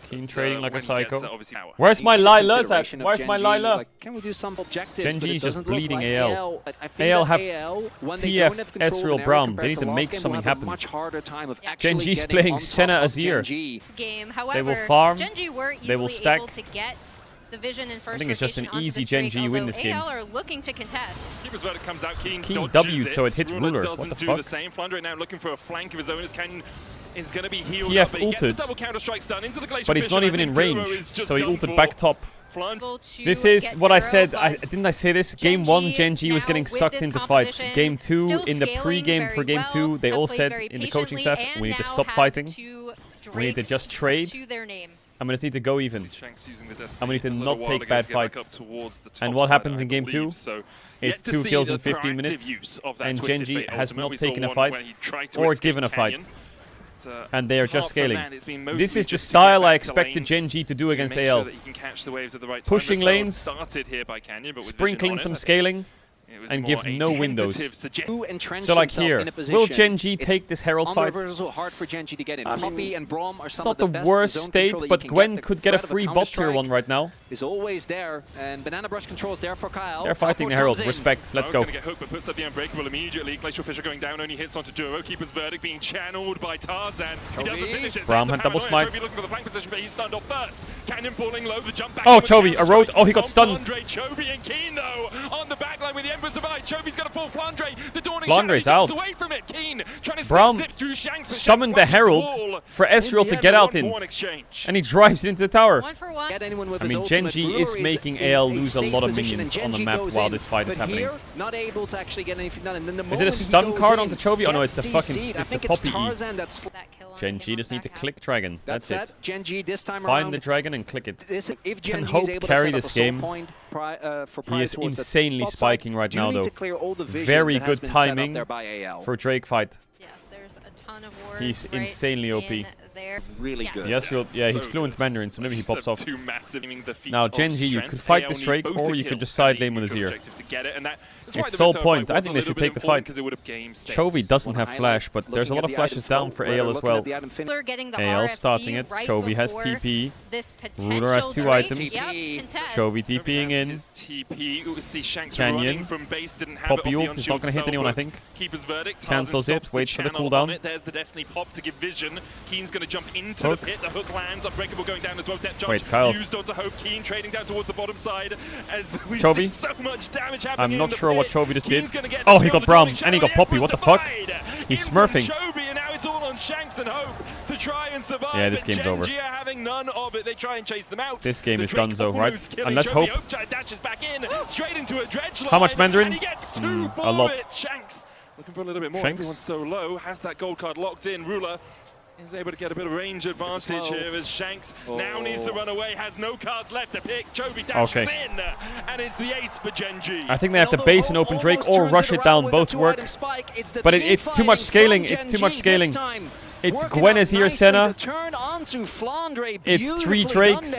Speaker 2: Keen trading like a psycho. Where's my Lilas at? Where's my Lila?
Speaker 4: Can we do some objectives?
Speaker 2: Gen G is just bleeding AL. AL have TF, Ezreal, Braum. They need to make something happen. Gen G's playing Senna Azir. They will farm. They will stack.
Speaker 1: The vision in first
Speaker 2: I think it's just an easy Gen G win this game.
Speaker 1: AL are looking to contest.
Speaker 3: Keeper's verdict comes out. Keen
Speaker 2: W, so it hits Ruler. What the fuck?
Speaker 3: The same. Flandre now looking for a flank of his own as Canyon is going to be healed
Speaker 2: TF
Speaker 3: up, but he gets the
Speaker 2: ulted,
Speaker 3: double counter strikes done into the Glacier
Speaker 2: but he's not even in range, so he ulted back top. This is what I said. Didn't I say this? Game 1, Gen G was getting sucked into fights. Game 2, in the pre-game for Game 2, they all said in the coaching staff, we need to stop fighting. We need to just trade. And we just need to go even. And we need to not take bad fights. And what happens in Game 2? It's 2 kills in 15 minutes. And Gen G has not taken a fight or given a fight. And they are just scaling. This is the style I expected Gen G to do against AL. Pushing lanes, sprinkling some scaling, and give no windows. So like here, will Gen G take this Herald fight? It's not the worst state, but Gwen could get a free bot tier 1 right now.
Speaker 4: Is always there, and Banana Brush controls there for Kyle.
Speaker 2: They're fighting the Herald. Respect. Let's go.
Speaker 3: Get hooked, but puts up the Unbreakable immediately. Glacial Fissure going down, only hits onto Duro. Keeper's verdict being channeled by Tarzan. He doesn't finish it.
Speaker 2: Braum had double smite.
Speaker 3: Looking for the flank position, but he's stunned off first. Canyon falling low, the jump back.
Speaker 2: Oh, Chovy, a road. Oh, he got stunned.
Speaker 3: Chovy and Keen, though, on the back line with the Emperor's Divide. Chovy's going to fall Flandre. The Dawning
Speaker 2: Flandre's out.
Speaker 3: away from it. Keen trying to
Speaker 2: Braum
Speaker 3: slip through Shanks,
Speaker 2: summoned the Herald for Ezreal to get out in. And he drives it into the tower.
Speaker 1: 1 for 1.
Speaker 2: I mean, Genji is making AL lose a lot of minions on the map while this fight is happening.
Speaker 4: Not able to actually get anything done. And then the
Speaker 2: Is it a stun card onto Chovy? Oh no, it's the fucking, it's the Poppy E.
Speaker 1: That kill on
Speaker 2: Genji
Speaker 1: him
Speaker 2: just
Speaker 1: on
Speaker 2: need to
Speaker 1: back
Speaker 2: click Dragon. That's it.
Speaker 4: Genji this time
Speaker 2: Find the Dragon and click it.
Speaker 4: If
Speaker 2: Can
Speaker 4: Genji
Speaker 2: Hope
Speaker 4: is able to
Speaker 2: carry
Speaker 4: set up
Speaker 2: this
Speaker 4: a soul
Speaker 2: game?
Speaker 4: point
Speaker 2: He is insanely
Speaker 4: top side,
Speaker 2: spiking right
Speaker 4: you
Speaker 2: now,
Speaker 4: need
Speaker 2: though.
Speaker 4: to clear all the vision
Speaker 2: Very
Speaker 4: that has
Speaker 2: good
Speaker 4: been set up
Speaker 2: timing
Speaker 4: there by AL.
Speaker 2: for Drake fight.
Speaker 1: Yeah, there's a ton of wards.
Speaker 2: He's
Speaker 1: right
Speaker 2: insanely OP.
Speaker 1: in there.
Speaker 4: Really good.
Speaker 2: Yes, yeah, he's
Speaker 3: so
Speaker 2: fluent Mandarin, so maybe he pops off.
Speaker 3: Two massive
Speaker 2: Now, Genji, you could fight this Drake, or you could just side lane with Azir. It's sole point. I think they should take the fight. Chovy doesn't have flash, but there's a lot of flashes down for AL as well. AL starting it. Chovy has TP. Ruler has 2 items. Chovy TPing in. Canyon. Poppy ult is not going to hit anyone, I think. Cancels it, waits for the cooldown.
Speaker 3: There's the Destiny pop to give vision. Keen's going to jump into the pit. The hook lands. Unbreakable going down as well.
Speaker 2: Wait, Kyle.
Speaker 3: Used onto Hope. Keen trading down towards the bottom side as we
Speaker 2: Chovy?
Speaker 3: see so much damage happening.
Speaker 2: I'm not sure what Chovy just did.
Speaker 3: Get
Speaker 2: Oh, he got Braum, and he got Poppy. What the fuck? He's smurfing.
Speaker 3: Chovy, and now it's all on Shanks and Hope to try and survive.
Speaker 2: Yeah, this game's over.
Speaker 3: Genji are having none of it. They try and chase them out.
Speaker 2: This game is donezo, right? Unless Hope.
Speaker 3: Dashes back in, straight into a dredge line.
Speaker 2: How much Mandarin?
Speaker 3: And he gets 2
Speaker 2: a lot.
Speaker 3: Shanks looking for a little bit more.
Speaker 2: Shanks?
Speaker 3: Everyone's so low. Has that gold card locked in. Ruler is able to get a bit of range advantage here as Shanks now needs to run away, has no cards left to pick. Chovy dashes in, and it's the ace for Genji.
Speaker 2: I think they have to base and open Drake or rush it down. Both work. But it's too much scaling. It's too much scaling. It's Gwen is here, Senna. It's 3 Drakes.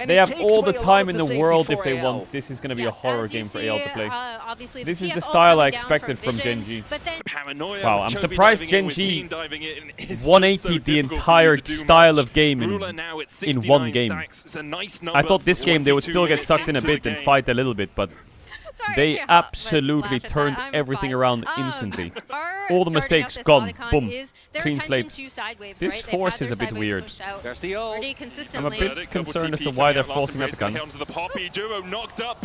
Speaker 2: They have all the time in the world if they want. This is going to be a horror game for AL to play. This is the style I expected from Genji. Wow, I'm surprised Genji 180'd the entire style of game in one game. I thought this game they would still get sucked in a bit and fight a little bit, but they absolutely turned everything around instantly. All the mistakes gone. Boom. Clean slate. This force is a bit weird. I'm a bit concerned as to why they're forcing out the gun.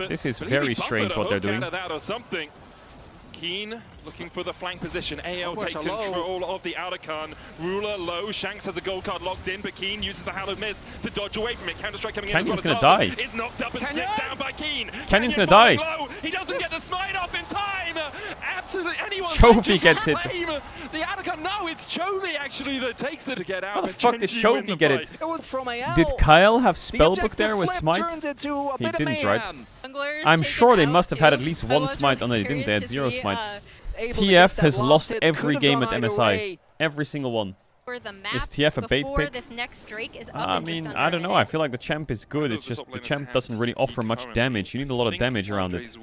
Speaker 2: This is very strange what they're doing.
Speaker 3: Keen looking for the flank position. AL take control of the Arakan. Ruler low. Shanks has a gold card locked in, but Keen uses the Hallowed Mist to dodge away from it. Counter-strike coming in as well.
Speaker 2: Canyon's gonna die.
Speaker 3: Is knocked up and snipped down by Keen.
Speaker 2: Canyon's gonna die.
Speaker 3: Low. He doesn't get the smite off in time. Absolutely anyone.
Speaker 2: Chovy gets it.
Speaker 3: The Arakan, no, it's Chovy actually that takes it to get out.
Speaker 2: How the fuck did Chovy get it?
Speaker 4: It was from AL.
Speaker 2: Did Kyle have Spellbook there with Smite? He didn't, right? I'm sure they must have had at least 1 Smite. Oh no, they didn't. They had 0 Smites. TF has lost every game at MSI. Every single one. Is TF a bait pick? I mean, I don't know. I feel like the champ is good. It's just the champ doesn't really offer much damage. You need a lot of damage around it.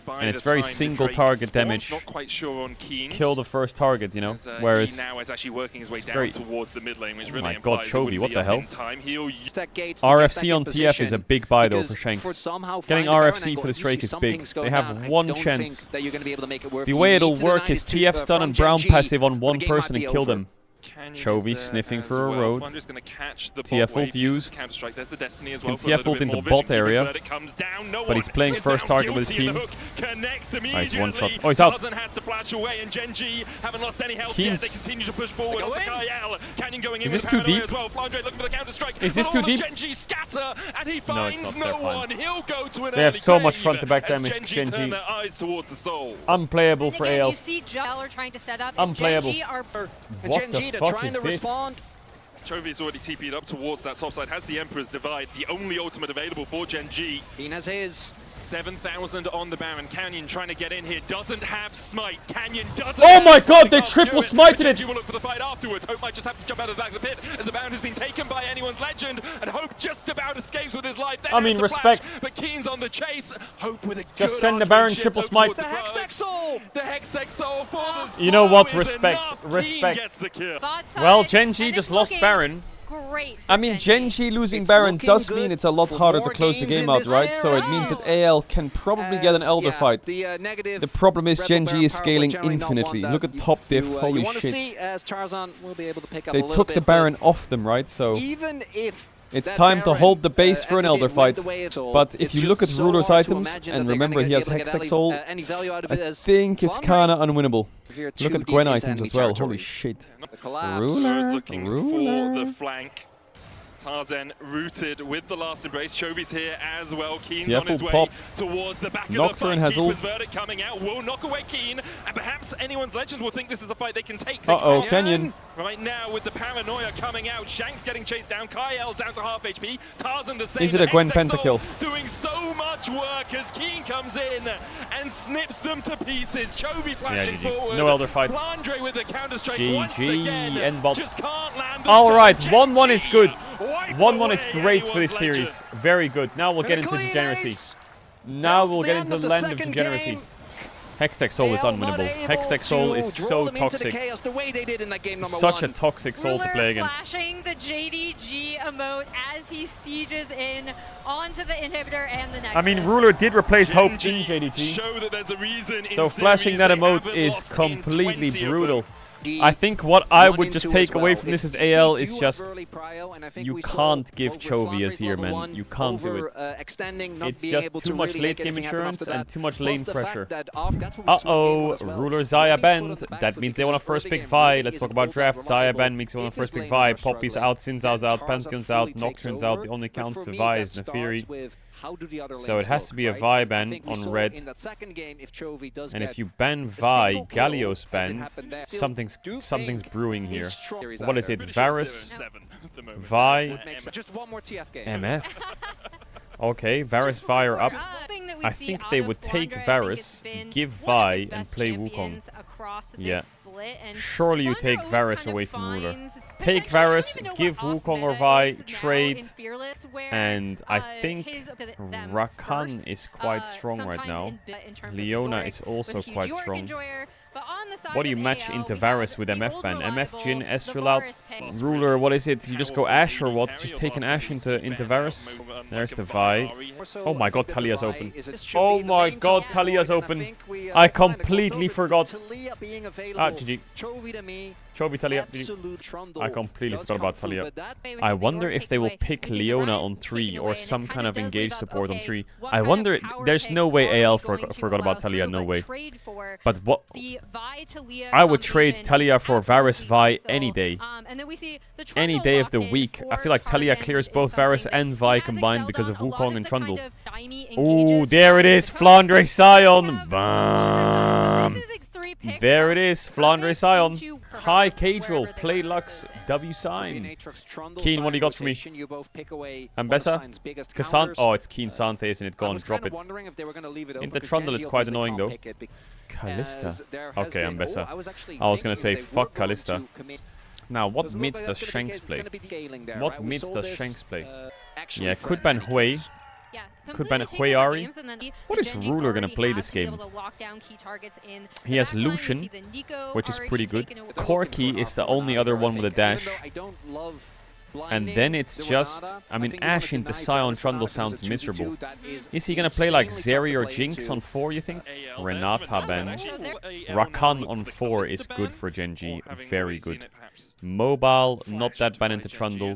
Speaker 2: And it's very single target damage.
Speaker 3: Not quite sure on Keen's.
Speaker 2: Kill the first target, you know. Whereas
Speaker 3: now is actually working his way down
Speaker 2: very
Speaker 3: towards the mid lane, which really
Speaker 2: my god, Chovy, what the hell?
Speaker 4: RFC
Speaker 2: on TF is a big buy though for Shanks. Getting RFC for this Drake is big. They have 1 chance. The way it'll work is TF stun and Braum passive on 1 person and kill them. Chovy sniffing for a road. TF ult used. Can TF ult in the bot area. But he's playing first target with his team. Nice 1 shot. Oh, he's out. Keen's. Is this too deep? Is this too deep? No, it's not. They're fine. They have so much front to back damage. Genji. Unplayable for AL. Unplayable. What the fuck is this?
Speaker 3: Chovy's already TP'd up towards that top side, has the Emperor's Divide, the only ultimate available for Genji.
Speaker 4: Keen has his.
Speaker 3: 7,000 on the Baron. Canyon trying to get in here, doesn't have smite. Canyon doesn't.
Speaker 2: Oh my god, they triple smited it!
Speaker 3: Genji will look for the fight afterwards. Hope might just have to jump out of the back of the pit as the Baron has been taken by anyone's legend, and Hope just about escapes with his life.
Speaker 2: I mean, respect.
Speaker 3: But Keen's on the chase. Hope with a
Speaker 2: just send the Baron triple smite.
Speaker 4: The Hextech Soul!
Speaker 3: The Hextech Soul for the soul.
Speaker 2: You know what? Respect. Respect.
Speaker 3: Gets the kill.
Speaker 2: Well, Genji just lost Baron. I mean, Genji losing Baron does mean it's a lot harder to close the game out, right? So it means that AL can probably get an Elder fight. The problem is Genji is scaling infinitely. Look at top diff, holy shit. They took the Baron off them, right? So
Speaker 4: even if
Speaker 2: It's time to hold the base for an Elder fight. But if you look at Ruler's items, and remember he has Hextech Soul, I think it's kinda unwinnable. Look at Gwen items as well, holy shit.
Speaker 3: Ruler looking for the flank. Tarzan rooted with the last embrace. Chovy's here as well. Keen's on his way towards the back of the fight. Keeper's verdict coming out will knock away Keen, and perhaps anyone's legend will think this is a fight they can take.
Speaker 2: Uh-oh, Canyon.
Speaker 3: Right now with the paranoia coming out, Shank's getting chased down, Kyle down to half HP, Tarzan the same.
Speaker 2: Is it a Gwen pentakill?
Speaker 3: Doing so much work as Keen comes in and snips them to pieces. Chovy flashing forward.
Speaker 2: No Elder fight.
Speaker 3: Blandre with the counter strike once again. Just can't land the
Speaker 2: Alright, 1-1 is good. 1-1 is great for this series. Very good. Now we'll get into degeneracy. Now we'll get into the land of degeneracy. Hextech Soul is unwinnable. Hextech Soul is so toxic. Such a toxic soul to play against.
Speaker 1: Flashing the JDG emote as he sieges in onto the inhibitor and the next.
Speaker 2: I mean, Ruler did replace Hope in JDG. So flashing that emote is completely brutal. I think what I would just take away from this as AL is just you can't give Chovy as here, man. You can't do it. It's just too much late game insurance and too much lane pressure. Uh-oh, Ruler Xayah banned. That means they want a first pick Vi. Let's talk about draft. Xayah ban makes you want a first pick Vi. Poppy's out, Sinzhao's out, Pantheon's out, Nocturne's out. The only counts to Vi is Neferi. So it has to be a Vi ban on red. And if you ban Vi, Galio's banned. Something's brewing here. What is it? Varus, Vi, MF. Okay, Varus, Vi are up. I think they would take Varus, give Vi, and play Wukong. Yeah. Surely you take Varus away from Ruler. Take Varus, give Wukong or Vi, trade, and I think Rakan is quite strong right now. Leona is also quite strong. What do you match into Varus with MF ban? MF, Jhin, Estral out. Ruler, what is it? You just go Ashe or what? Just take an Ashe into Varus. There's the Vi. Oh my god, Talia's open. Oh my god, Talia's open. I completely forgot. Ah, GG. Chovy, Talia. I completely forgot about Talia. I wonder if they will pick Leona on 3 or some kind of engaged support on 3. I wonder, there's no way AL forgot about Talia, no way. But what? I would trade Talia for Varus Vi any day. Any day of the week. I feel like Talia clears both Varus and Vi combined because of Wukong and Trundle. Ooh, there it is, Flandre Sion. Bam. There it is, Flandre Sion. Hi, Caedrel, Play Lux, W sign. Keen, what do you got for me? Ambessa? Cassandra? Oh, it's Keen Sante, isn't it? Go on, drop it. In the Trundle, it's quite annoying though. Kalista. Okay, Ambessa. I was gonna say, fuck Kalista. Now, what mids does Shanks play? What mids does Shanks play? Yeah, could ban Hui. Could ban Hui Ari. What is Ruler gonna play this game? He has Lucian, which is pretty good. Corki is the only other one with a dash. And then it's just... I mean, Ashe into Sion Trundle sounds miserable. Is he gonna play like Zeri or Jinx on 4, you think? Renata ban. Rakan on 4 is good for Genji. Very good. Mobile, not that banned into Trundle.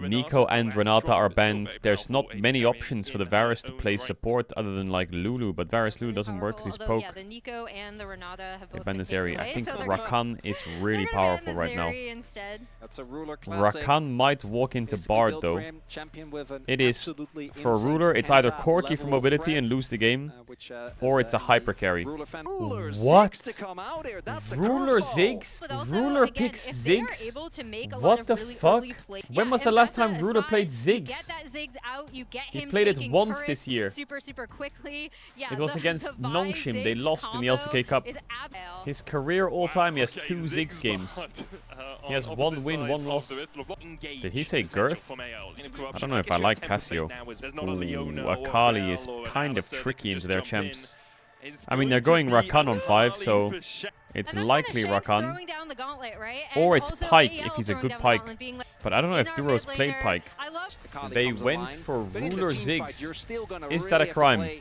Speaker 2: Nico and Renata are banned. There's not many options for the Varus to play support other than like Lulu, but Varus Lulu doesn't work because he's poke. They banned the Zeri. I think Rakan is really powerful right now. Rakan might walk into Bard though. It is, for Ruler, it's either Corki for mobility and lose the game, or it's a hyper carry. What? Ruler Ziggs? Ruler picks Ziggs? What the fuck? When was the last time Ruler played Ziggs? He played it once this year. It was against Nongshim. They lost in the LCK Cup. His career all-time, he has 2 Ziggs games. He has 1 win, 1 loss. Did he say Girth? I don't know if I like Cassio. Ooh, Akali is kind of tricky into their champs. I mean, they're going Rakan on 5, so it's likely Rakan. Or it's Pyke, if he's a good Pyke. But I don't know if Duros played Pyke. They went for Ruler Ziggs. Is that a crime?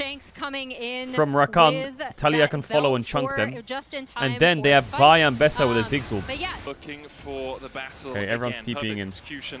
Speaker 1: Shanks coming in
Speaker 2: from Rakan. Talia can follow and chunk them. And then they have Vi and Bessa with a Zigzag.
Speaker 1: But yeah.
Speaker 3: Looking for the battle.
Speaker 2: Okay, everyone's
Speaker 3: again,
Speaker 2: TPing in.
Speaker 3: execution.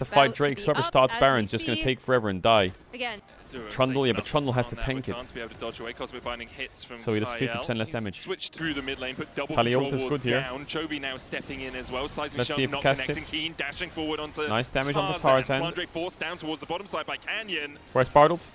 Speaker 2: to fight Drake. So whoever starts Baron just going to take forever and die.
Speaker 1: Again.
Speaker 2: Trundle, yeah, but Trundle has to tank it.
Speaker 3: To be able to dodge away, we're finding hits from
Speaker 2: so he does
Speaker 3: Kyle.
Speaker 2: 50% less damage.
Speaker 3: Switched through the mid lane, but double
Speaker 2: Taliot
Speaker 3: control
Speaker 2: is good
Speaker 3: wards
Speaker 2: here.
Speaker 3: down. Chovy now stepping in as well. Size
Speaker 2: Let's see if
Speaker 3: not
Speaker 2: he casts
Speaker 3: connecting.
Speaker 2: it.
Speaker 3: Keen dashing forward onto
Speaker 2: nice damage on the Tarzan.
Speaker 3: Flandre forced down towards the bottom side by Canyon.
Speaker 2: Where's Bartled?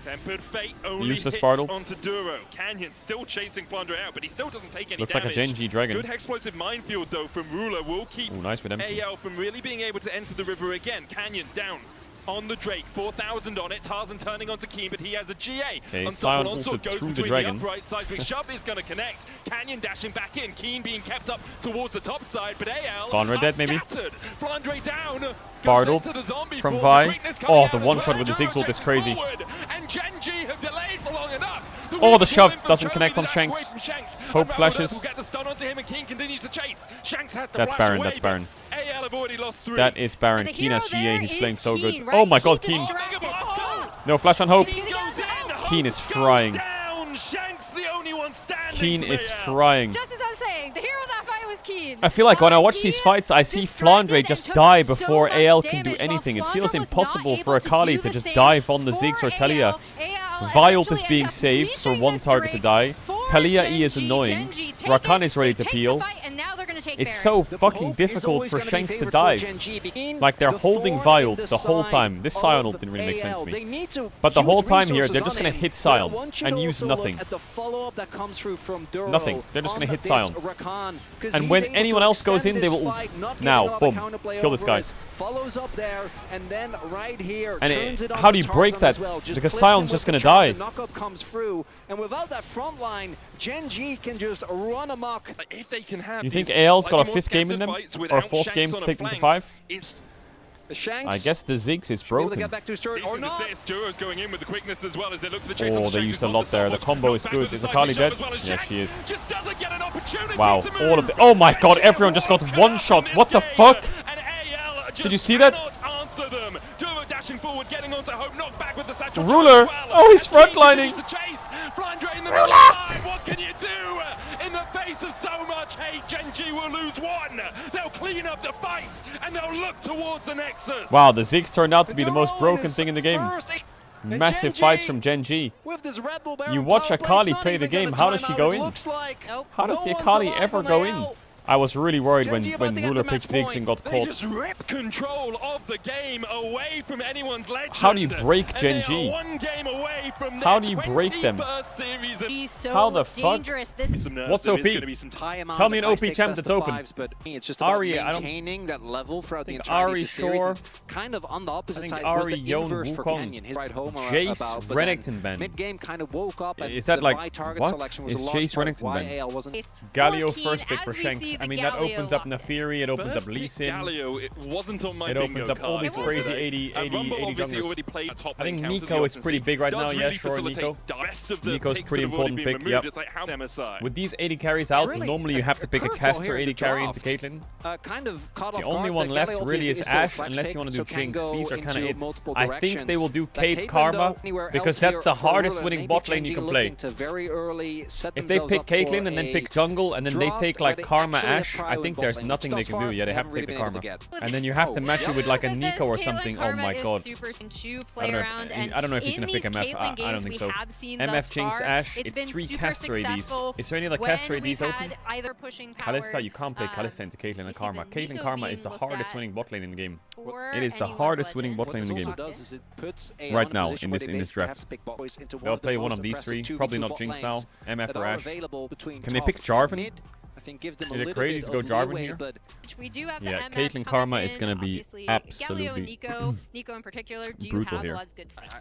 Speaker 3: Tempered Fate only
Speaker 2: Useless
Speaker 3: hits
Speaker 2: Bartled.
Speaker 3: onto Duro. Canyon still chasing Flandre out, but he still doesn't take any
Speaker 2: Looks
Speaker 3: damage.
Speaker 2: like a Genji Dragon.
Speaker 3: Good explosive minefield though from Ruler will keep
Speaker 2: nice redemption.
Speaker 3: AL from really being able to enter the river again. Canyon down. on the Drake. 4,000 on it. Tarzan turning onto Keen, but he has a GA.
Speaker 2: Okay, Sion ulted through the dragon.
Speaker 3: The upright side. Big shove is going to connect. Canyon dashing back in. Keen being kept up towards the top side, but AL
Speaker 2: Flandre dead, maybe.
Speaker 3: Flandre down.
Speaker 2: Bardled from Vi. Oh, the one shot with the Ziggs ult is crazy.
Speaker 3: And Genji have delayed for long enough.
Speaker 2: Oh, the shove doesn't connect on Shanks. Hope flashes.
Speaker 3: Get the stun onto him and Keen continues to chase. Shanks has to
Speaker 2: That's Baron, that's Baron.
Speaker 3: AL have already lost 3.
Speaker 2: That is Baron. Keen has GA, he's playing so good.
Speaker 1: Right?
Speaker 2: Oh my god, Keen. No flash on Hope.
Speaker 3: Keen goes in.
Speaker 2: Keen is frying.
Speaker 3: Shanks the only one standing.
Speaker 2: Keen
Speaker 3: for
Speaker 2: is
Speaker 3: AL.
Speaker 2: frying.
Speaker 1: Just as I was saying, the hero of that fight was Keen.
Speaker 2: I feel like when I watch these fights, I see Flandre just die before AL can do anything. It feels impossible for Akali to just dive on the Ziggs or Talia. Vi ult is being saved for one target to die. Talia E is annoying. Rakan is ready to peel. It's so fucking difficult for Shanks to dive. Like, they're holding Vi ult the whole time. This Sion ult didn't really make sense to me. But the whole time here, they're just gonna hit Sion and use nothing. Nothing. They're just gonna hit Sion. And when anyone else goes in, they will ult. Now, boom. Kill this guy.
Speaker 4: Follows up there, and then right here,
Speaker 2: and how do you break that? Because Sion's just gonna die.
Speaker 4: Knockup comes through, and without that front line, Genji can just run amok.
Speaker 3: If they can have
Speaker 2: you think AL's got a 5th game in them? Or a 4th game to take them to 5? I guess the Ziggs is broken.
Speaker 3: Going in with the quickness as well as they look for the
Speaker 2: oh, they used a lot there. The combo is good. Is Akali dead? Yes, she is. Wow, all of the... Oh my god, everyone just got one shot. What the fuck? Did you see that? Ruler! Oh, he's frontlining! Ruler!
Speaker 3: What can you do? In the face of so much hate, Genji will lose 1. They'll clean up the fight, and they'll look towards the Nexus.
Speaker 2: Wow, the Ziggs turned out to be the most broken thing in the game. Massive fights from Genji. You watch Akali play the game, how does she go in? How does the Akali ever go in? I was really worried when Ruler picked Ziggs and got caught.
Speaker 3: They just rip control of the game away from anyone's legend.
Speaker 2: How do you break Genji? How do you break them? How the fuck? What's OP? Tell me an OP champ that's open. Ari, I don't think Ari Shore.
Speaker 4: Kind of on the opposite side.
Speaker 2: Ari, Yon, Wukong, Jace, Renekton ban.
Speaker 4: Mid-game kind of woke up.
Speaker 2: Is that like, what? Is Jace Renekton ban? Galio first pick for Shanks. I mean, that opens up Nafiri, it opens up Lee Sin. It opens up all these crazy 80 junglers. I think Nico is pretty big right now, yeah, sure, Nico. Nico's pretty important pick, yep. With these 80 carries out, normally you have to pick a caster 80 carry into Caitlyn. The only one left really is Ashe, unless you want to do Jinx. These are kind of it. I think they will do Kate Karma, because that's the hardest winning bot lane you can play. If they pick Caitlyn and then pick jungle, and then they take like Karma Ashe, I think there's nothing they can do. Yeah, they have to take the Karma. And then you have to match it with like a Nico or something. Oh my god. I don't know if he's going to pick MF. I don't think so. MF, Jinx, Ashe, it's 3 caster ADs. Is there any other caster ADs open? Kalista, you can't play Kalista into Caitlyn and Karma. Caitlyn Karma is the hardest winning bot lane in the game. It is the hardest winning bot lane in the game. Right now, in this draft. They'll play one of these 3. Probably not Jinx now. MF or Ashe. Can they pick Jarvan? Is it crazy to go Jarvan here? Yeah, Caitlyn Karma is going to be absolutely
Speaker 1: Nico in particular,
Speaker 2: brutal here.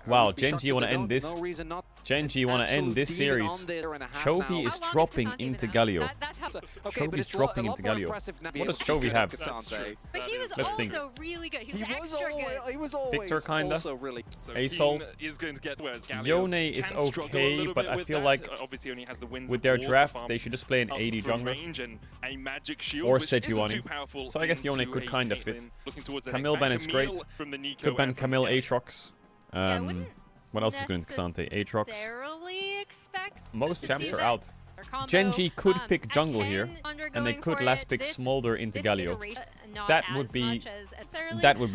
Speaker 2: Wow, Genji, you want to end this? Genji, you want to end this series? Chovy is dropping into Galio. Chovy is dropping into Galio. What does Chovy have?
Speaker 1: But he was also really good. He was extra good.
Speaker 2: Victor, kinda. Asol. Yone is okay, but I feel like with their draft, they should just play an 80 jungler. Or Sejuani. So I guess Yone could kind of fit. Camille ban is great. Could ban Camille Aatrox. What else is good in Xante? Aatrox. Most champs are out. Genji could pick jungle here, and they could last pick Smolder into Galio. That would be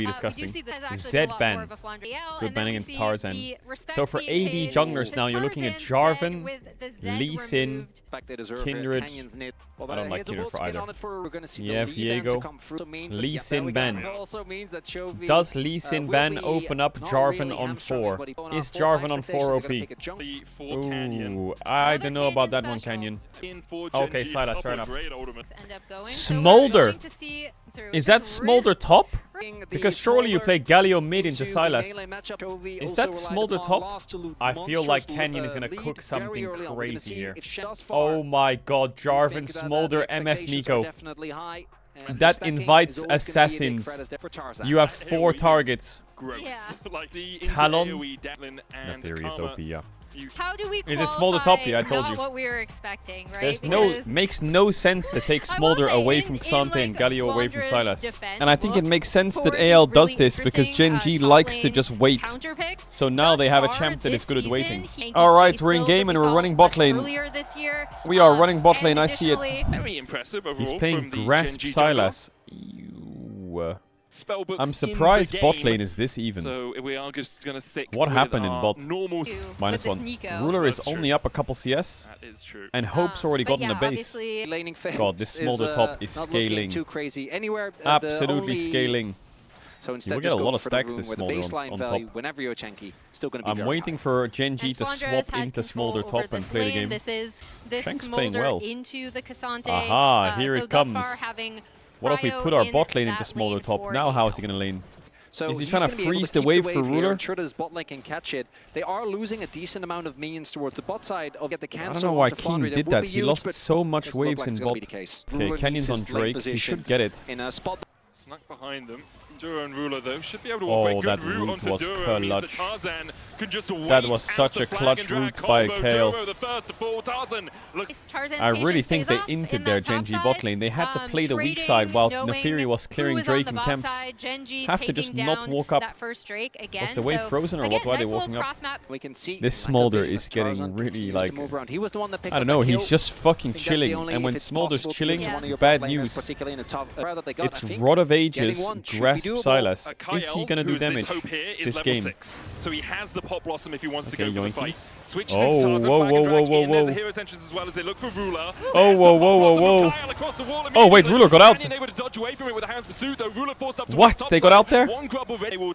Speaker 2: disgusting. Zed ban. Good ban against Tarzan. So for AD junglers now, you're looking at Jarvan, Lee Sin, Kindred. I don't like Kindred for either. Yeah, Viego. Lee Sin ban. Does Lee Sin ban open up Jarvan on 4? Is Jarvan on 4 OP? Ooh, I don't know about that one, Canyon. Okay, Silas, fair enough. Smolder! Is that Smolder top? Because surely you play Galio mid into Sylas. Is that Smolder top? I feel like Canyon is going to cook something crazy here. Oh my god, Jarvan, Smolder, MF Nico. That invites assassins. You have 4 targets.
Speaker 3: Gross. Like the
Speaker 2: Talon.
Speaker 3: and
Speaker 2: Theory is OP, yeah.
Speaker 1: How do we
Speaker 2: Is it Smolder top? Yeah, I told
Speaker 1: not
Speaker 2: you.
Speaker 1: what we were expecting, right?
Speaker 2: There's makes no sense to take Smolder away from Xante and Galio away from Sylas. And I think it makes sense that AL does this because Gen G likes to just wait. So now they have a champ that is good at waiting. Alright, we're in game and we're running bot lane. We are running bot lane, I see it.
Speaker 3: Very impressive overall.
Speaker 2: He's playing Grasp Sylas. Ew.
Speaker 3: Spellbooks
Speaker 2: I'm surprised bot lane is this even.
Speaker 3: So we are just gonna stick
Speaker 2: What happened in bot?
Speaker 3: Normal.
Speaker 2: -1. Ruler is only up a couple CS.
Speaker 3: That is true.
Speaker 2: And Hope's already gotten a base. God, this Smolder top is scaling. Absolutely scaling.
Speaker 4: So
Speaker 2: instead, we'll get a lot of stacks this Smolder on top.
Speaker 4: Whenever you're Chenky, still going to be
Speaker 2: I'm waiting for Gen G to swap into Smolder top and play the game. Shank's playing well. Aha, here it comes. What if we put our bot lane into Smolder top? Now how is he going to lane?
Speaker 4: So
Speaker 2: is he trying to freeze the wave for Ruler?
Speaker 4: Sure his bot lane can catch it. They are losing a decent amount of minions towards the bot side. Get the cancel.
Speaker 2: I don't know why Keen did that. He lost so much waves in bot. Okay, Canyon's on Drake. He should get it.
Speaker 3: Snuck behind them. Duro and Ruler though should be able to walk away. Good route onto Duro. Means that Tarzan could just wait.
Speaker 2: That was such a clutch route by Kale. I really think they inted their Gen G bot lane. They had to play the weak side while Nefiri was clearing Drake and camps. Have to just not walk up. Was the wave frozen or what? Why are they walking up? This Smolder is getting really like... I don't know, he's just fucking chilling. And when Smolder's chilling, bad news. It's Rod of Ages, Grasp Sylas. Is he gonna do damage this game?
Speaker 3: So he has the Pop Blossom if he wants to go for the fight. Switches
Speaker 2: whoa, whoa.
Speaker 3: There's a hero's entrance as well as they look for Ruler.
Speaker 2: Oh, whoa. Oh, wait, Ruler got out. What? They got out there?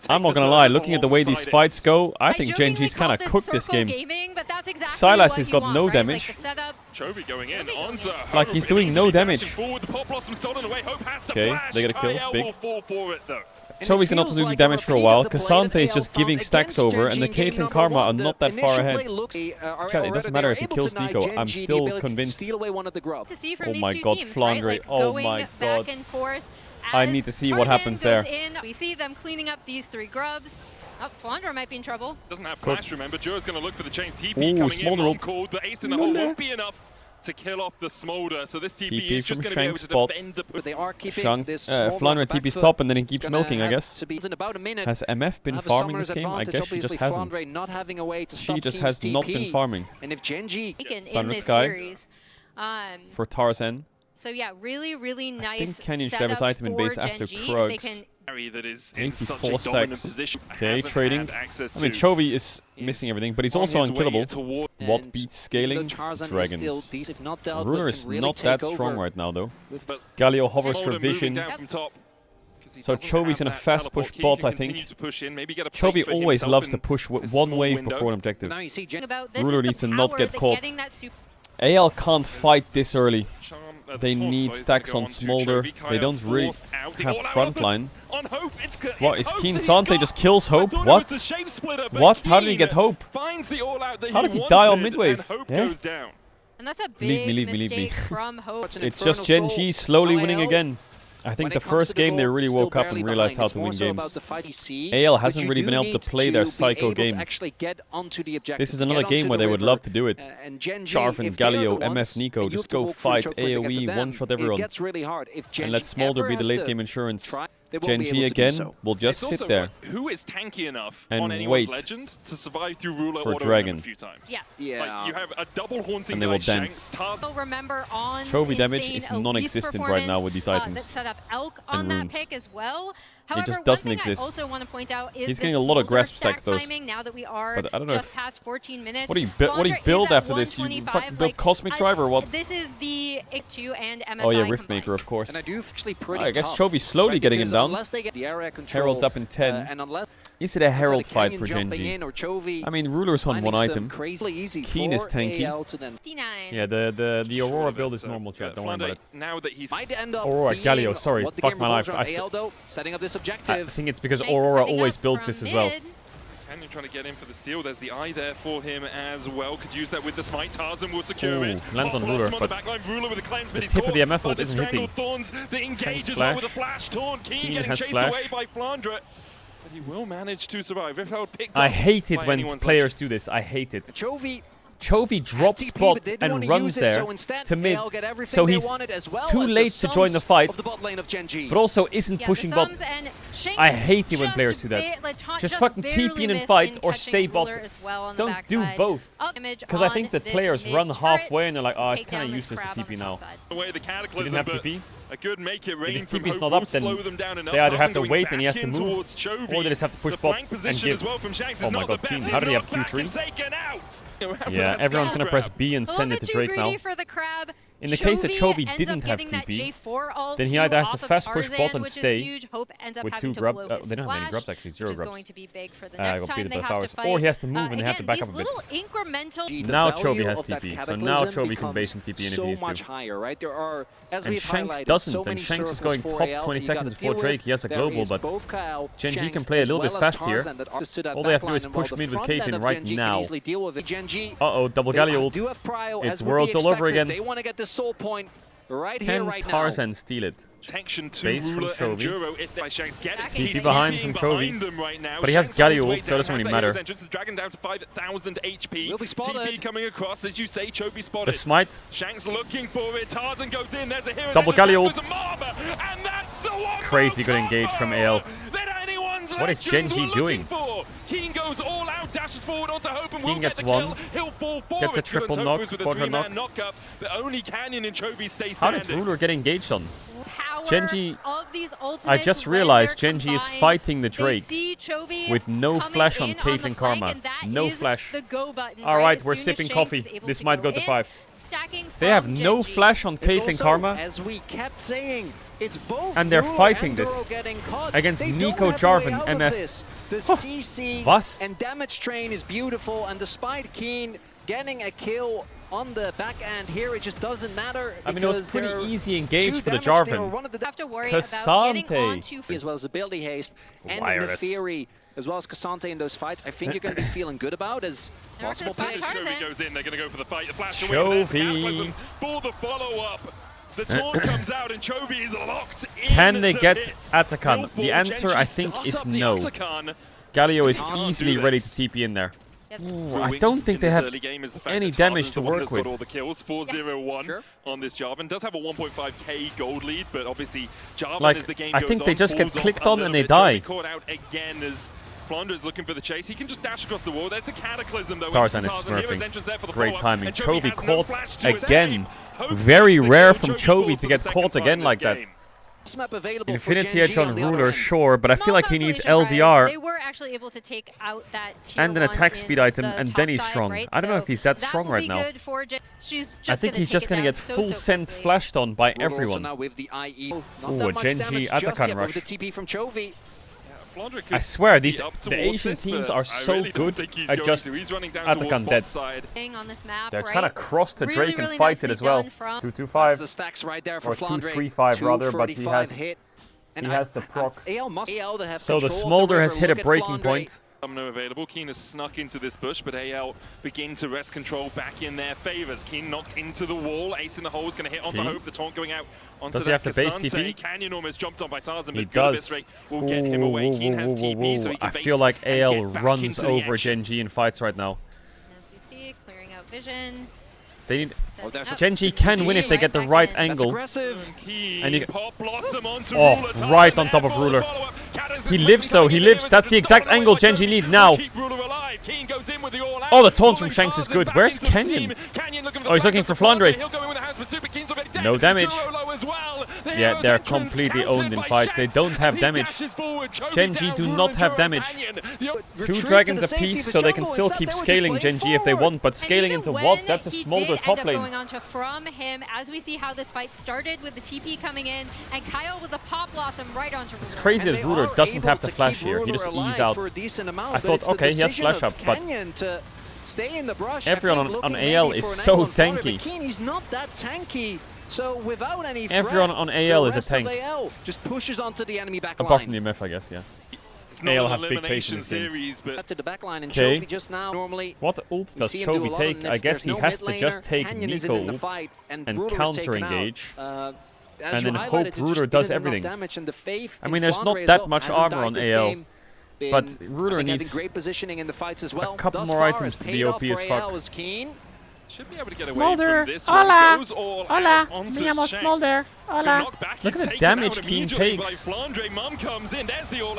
Speaker 2: I'm not gonna lie, looking at the way these fights go, I think Gen G's kind of cooked this game. Sylas has got no damage.
Speaker 3: Chovy going in onto
Speaker 2: like he's doing no damage.
Speaker 3: Okay,
Speaker 2: they get a kill. Big. Chovy's gonna have to do damage for a while. Cassante is just giving stacks over, and the Caitlyn Karma are not that far ahead. Chat, it doesn't matter if he kills Nico. I'm still convinced. Oh my god, Flandre. Oh my god. I need to see what happens there.
Speaker 1: We see them cleaning up these 3 grubs. Oh, Flandre might be in trouble.
Speaker 3: Doesn't have flash, remember. Joe's going to look for the chains. TP coming in on call. The ace in the hole won't be enough to kill off the Smolder. So this TP is just going to be able to defend the...
Speaker 4: They are keeping this
Speaker 2: Flandre TP's top and then he keeps milking, I guess. Has MF been farming this game? I guess she just hasn't. She just has not been farming.
Speaker 4: And if Gen G...
Speaker 2: Sunred Sky for Tarzan.
Speaker 1: So yeah, really nice.
Speaker 2: I think Canyon should have his item in base after Krugs.
Speaker 3: That is in such
Speaker 2: 84
Speaker 3: a dominant
Speaker 2: stacks.
Speaker 3: position.
Speaker 2: Okay, trading. I mean, Chovy is missing everything, but he's also unkillable. What beats scaling? Dragons. Ruler is not that strong right now, though. Galio hovers for vision. So Chovy's gonna fast push bot, I think. Chovy always loves to push one wave before an objective. Ruler needs to not get caught. AL can't fight this early. They need stacks on Smolder. They don't really have frontline. What, is Keen Sante just kills Hope? What? What? How did he get Hope? How does he die on midwave? Yeah?
Speaker 1: And that's a big mistake from Hope.
Speaker 2: It's just Gen G slowly winning again. I think the first game they really woke up and realized how to win games. AL hasn't really been able to play their psycho game. This is another game where they would love to do it. Jarvan, Galio, MF Nico, just go fight AoE, one-shot everyone. And let Smolder be the late game insurance. Gen G again will just sit there
Speaker 3: who is tanky enough
Speaker 2: and
Speaker 3: on anyone's legend to survive through Ruler
Speaker 2: for Dragon
Speaker 3: a few times.
Speaker 1: Yeah.
Speaker 3: Like you have a double haunting
Speaker 2: and they will dance. Chovy damage is non-existent right now with these items.
Speaker 1: Set up Elk on that pick as well.
Speaker 2: It just doesn't exist.
Speaker 1: I also want to point out is
Speaker 2: he's getting a lot of grasp stacks though.
Speaker 1: Now that we are
Speaker 2: but I don't know
Speaker 1: just past 14 minutes.
Speaker 2: What do you build after this? You fucking build Cosmic Drive or what?
Speaker 1: This is the IC2 and MSI.
Speaker 2: Oh yeah, Riftmaker of course.
Speaker 4: And I do actually pretty
Speaker 2: I guess Chovy's slowly getting him down.
Speaker 4: Unless they get the area control,
Speaker 2: Herald's up in 10.
Speaker 4: And unless
Speaker 2: Is it a Herald fight for Genji? I mean, Ruler's on one item. Keen is tanky. Yeah, the Aurora build is normal, chat. Don't worry about it.
Speaker 3: Now that he's
Speaker 2: Aurora, Galio, sorry. Fuck my life. I think it's because Aurora always builds this as well.
Speaker 3: Canyon trying to get in for the steal. There's the eye there for him as well. Could use that with the smite. Tarzan will secure it.
Speaker 2: Lands on Ruler, but
Speaker 3: Ruler with the cleanse, but
Speaker 2: the tip of the MF ult isn't hitting.
Speaker 3: Thorns that engage as well with a flash. Taunt. Keen getting chased away by Flandre. But he will manage to survive.
Speaker 2: I hate it when players do this. I hate it. Chovy drops spot and runs there to mid, so he's too late to join the fight, but also isn't pushing bot. I hate it when players do that. Just fucking TP in and fight or stay bot. Don't do both. Because I think that players run halfway and they're like, oh, it's kind of useless to TP now. He didn't have TP.
Speaker 3: A good make it rain
Speaker 2: if his TP's not up, then they either have to wait and he has to move, or they just have to push bot and give. Oh my god, Keen, how did he have Q3? Yeah, everyone's gonna press B and send it to Drake now. In the case that Chovy didn't have TP, then he either has to fast push bot and stay with 2 grub. They don't have any grubs actually, 0 grubs. I got beaten by flowers. Or he has to move and they have to back up a bit. Now Chovy has TP, so now Chovy can base some TP in if he needs to. And Shanks doesn't, and Shanks is going top 20 seconds before Drake. He has a global, but Genji can play a little bit fast here. All they have to do is push mid with Caitlyn right now. Uh-oh, double Galio ult. It's worlds all over again. Can Tarzan steal it? Base from Chovy. TP behind from Chovy. But he has Galio ult, so it doesn't really matter.
Speaker 3: Dragon down to 5,000 HP. TP coming across, as you say, Chovy spotted.
Speaker 2: The smite.
Speaker 3: Shanks looking for it. Tarzan goes in. There's a hero.
Speaker 2: Double Galio ult.
Speaker 3: And that's the one.
Speaker 2: Crazy good engage from AL. What is Genji doing?
Speaker 3: Keen goes all out, dashes forward onto Hope and
Speaker 2: Keen gets one.
Speaker 3: He'll fall forward.
Speaker 2: Gets a triple knock, quadra knock.
Speaker 3: But only Canyon and Chovy stay
Speaker 2: standing. How did Ruler get engaged on? Genji, I just realized Genji is fighting the Drake with no flash on Caitlyn Karma. No flash. Alright, we're sipping coffee. This might go to 5. They have no flash on Caitlyn Karma.
Speaker 4: As we kept saying, it's both
Speaker 2: and they're fighting this against Nico, Jarvan, MF.
Speaker 4: The CC and damage train is beautiful, and despite Keen getting a kill on the back end here, it just doesn't matter.
Speaker 2: I mean, it was pretty easy engage for the Jarvan. Cassante,
Speaker 4: as well as ability haste and the Fury, as well as Cassante in those fights. I think you're going to be feeling good about as possible.
Speaker 3: Chovy goes in. They're going to go for the fight. The flash away.
Speaker 2: Chovy
Speaker 3: for the follow-up. The taunt comes out and Chovy is locked in.
Speaker 2: Can they get Atakan? The answer, I think, is no. Galio is easily ready to TP in there. Ooh, I don't think they have any damage to work with.
Speaker 3: All the kills, 4-0-1 on this Jarvan. Does have a 1.5k gold lead, but obviously Jarvan as the game goes on,
Speaker 2: I think they just get clicked on and they die.
Speaker 3: Caught out again as Flandre is looking for the chase. He can just dash across the wall. There's the Cataclysm though.
Speaker 2: Tarzan is smurfing. Great timing. Chovy caught again. Very rare from Chovy to get caught again like that. Infinity Edge on Ruler, sure, but I feel like he needs LDR.
Speaker 1: They were actually able to take out that
Speaker 2: and an attack speed item, and then he's strong. Right? I don't know if he's that strong right now. I think he's just going to get full sent flashed on by everyone. Ooh, a Genji Atakan rush. I swear, the Asian teams are so good at just Atakan dead. They're trying to cross the Drake and fight it as well. 2-2-5 or 2-3-5 rather, but he has the proc. So the Smolder has hit a breaking point.
Speaker 3: No available. Keen has snuck into this bush, but AL begin to wrest control back in their favors. Keen knocked into the wall. Ace in the hole is going to hit onto Hope. The taunt going out onto
Speaker 2: does he have to base TP?
Speaker 3: Canyon almost jumped on by Tarzan,
Speaker 2: he
Speaker 3: but
Speaker 2: does.
Speaker 3: Will get him away. Keen has TP, so he can
Speaker 2: I feel like AL runs over Genji in fights right now.
Speaker 1: As we see, clearing out vision.
Speaker 2: They need. Genji can win if they get the right angle. And you right on top of Ruler. He lives though, he lives. That's the exact angle Genji need now. Oh, the taunt from Shanks is good. Where's Canyon? Oh, he's looking for Flandre. No damage. Yeah, they're completely owned in fights. They don't have damage. Gen G do not have damage. 2 dragons apiece, so they can still keep scaling Gen G if they want. But scaling into what? That's a smolder top lane.
Speaker 1: Going on to from him, as we see how this fight started with the TP coming in, and Kyle with a pop blossom right onto Ruler.
Speaker 2: It's crazy as Ruler doesn't have to flash here. He just ease out. I thought, okay, he has flash up, but everyone on AL is so tanky.
Speaker 4: He's not that tanky. So without any
Speaker 2: everyone on AL is a tank.
Speaker 4: Just pushes onto the enemy back
Speaker 2: apart
Speaker 4: line.
Speaker 2: from the MF, I guess, yeah.
Speaker 3: It's
Speaker 2: AL have big patience
Speaker 3: series, but
Speaker 4: to the back line, and
Speaker 2: okay.
Speaker 4: Chovy just now, normally
Speaker 2: what ult does Chovy take? I guess he has to just take Nico ult and counter engage. And then hope Ruler does everything. I mean, there's not that much armor on AL. But Ruler needs
Speaker 4: great positioning in the fights as well.
Speaker 2: a couple more items to be OP as fuck.
Speaker 3: Should be able to get
Speaker 5: Smolder.
Speaker 3: away from this
Speaker 5: Hola.
Speaker 3: one. Goes all
Speaker 5: Hola.
Speaker 3: out onto
Speaker 5: Me llamo
Speaker 3: Shanks.
Speaker 5: Smolder. Hola.
Speaker 2: Look at the damage Keen takes.
Speaker 3: Oh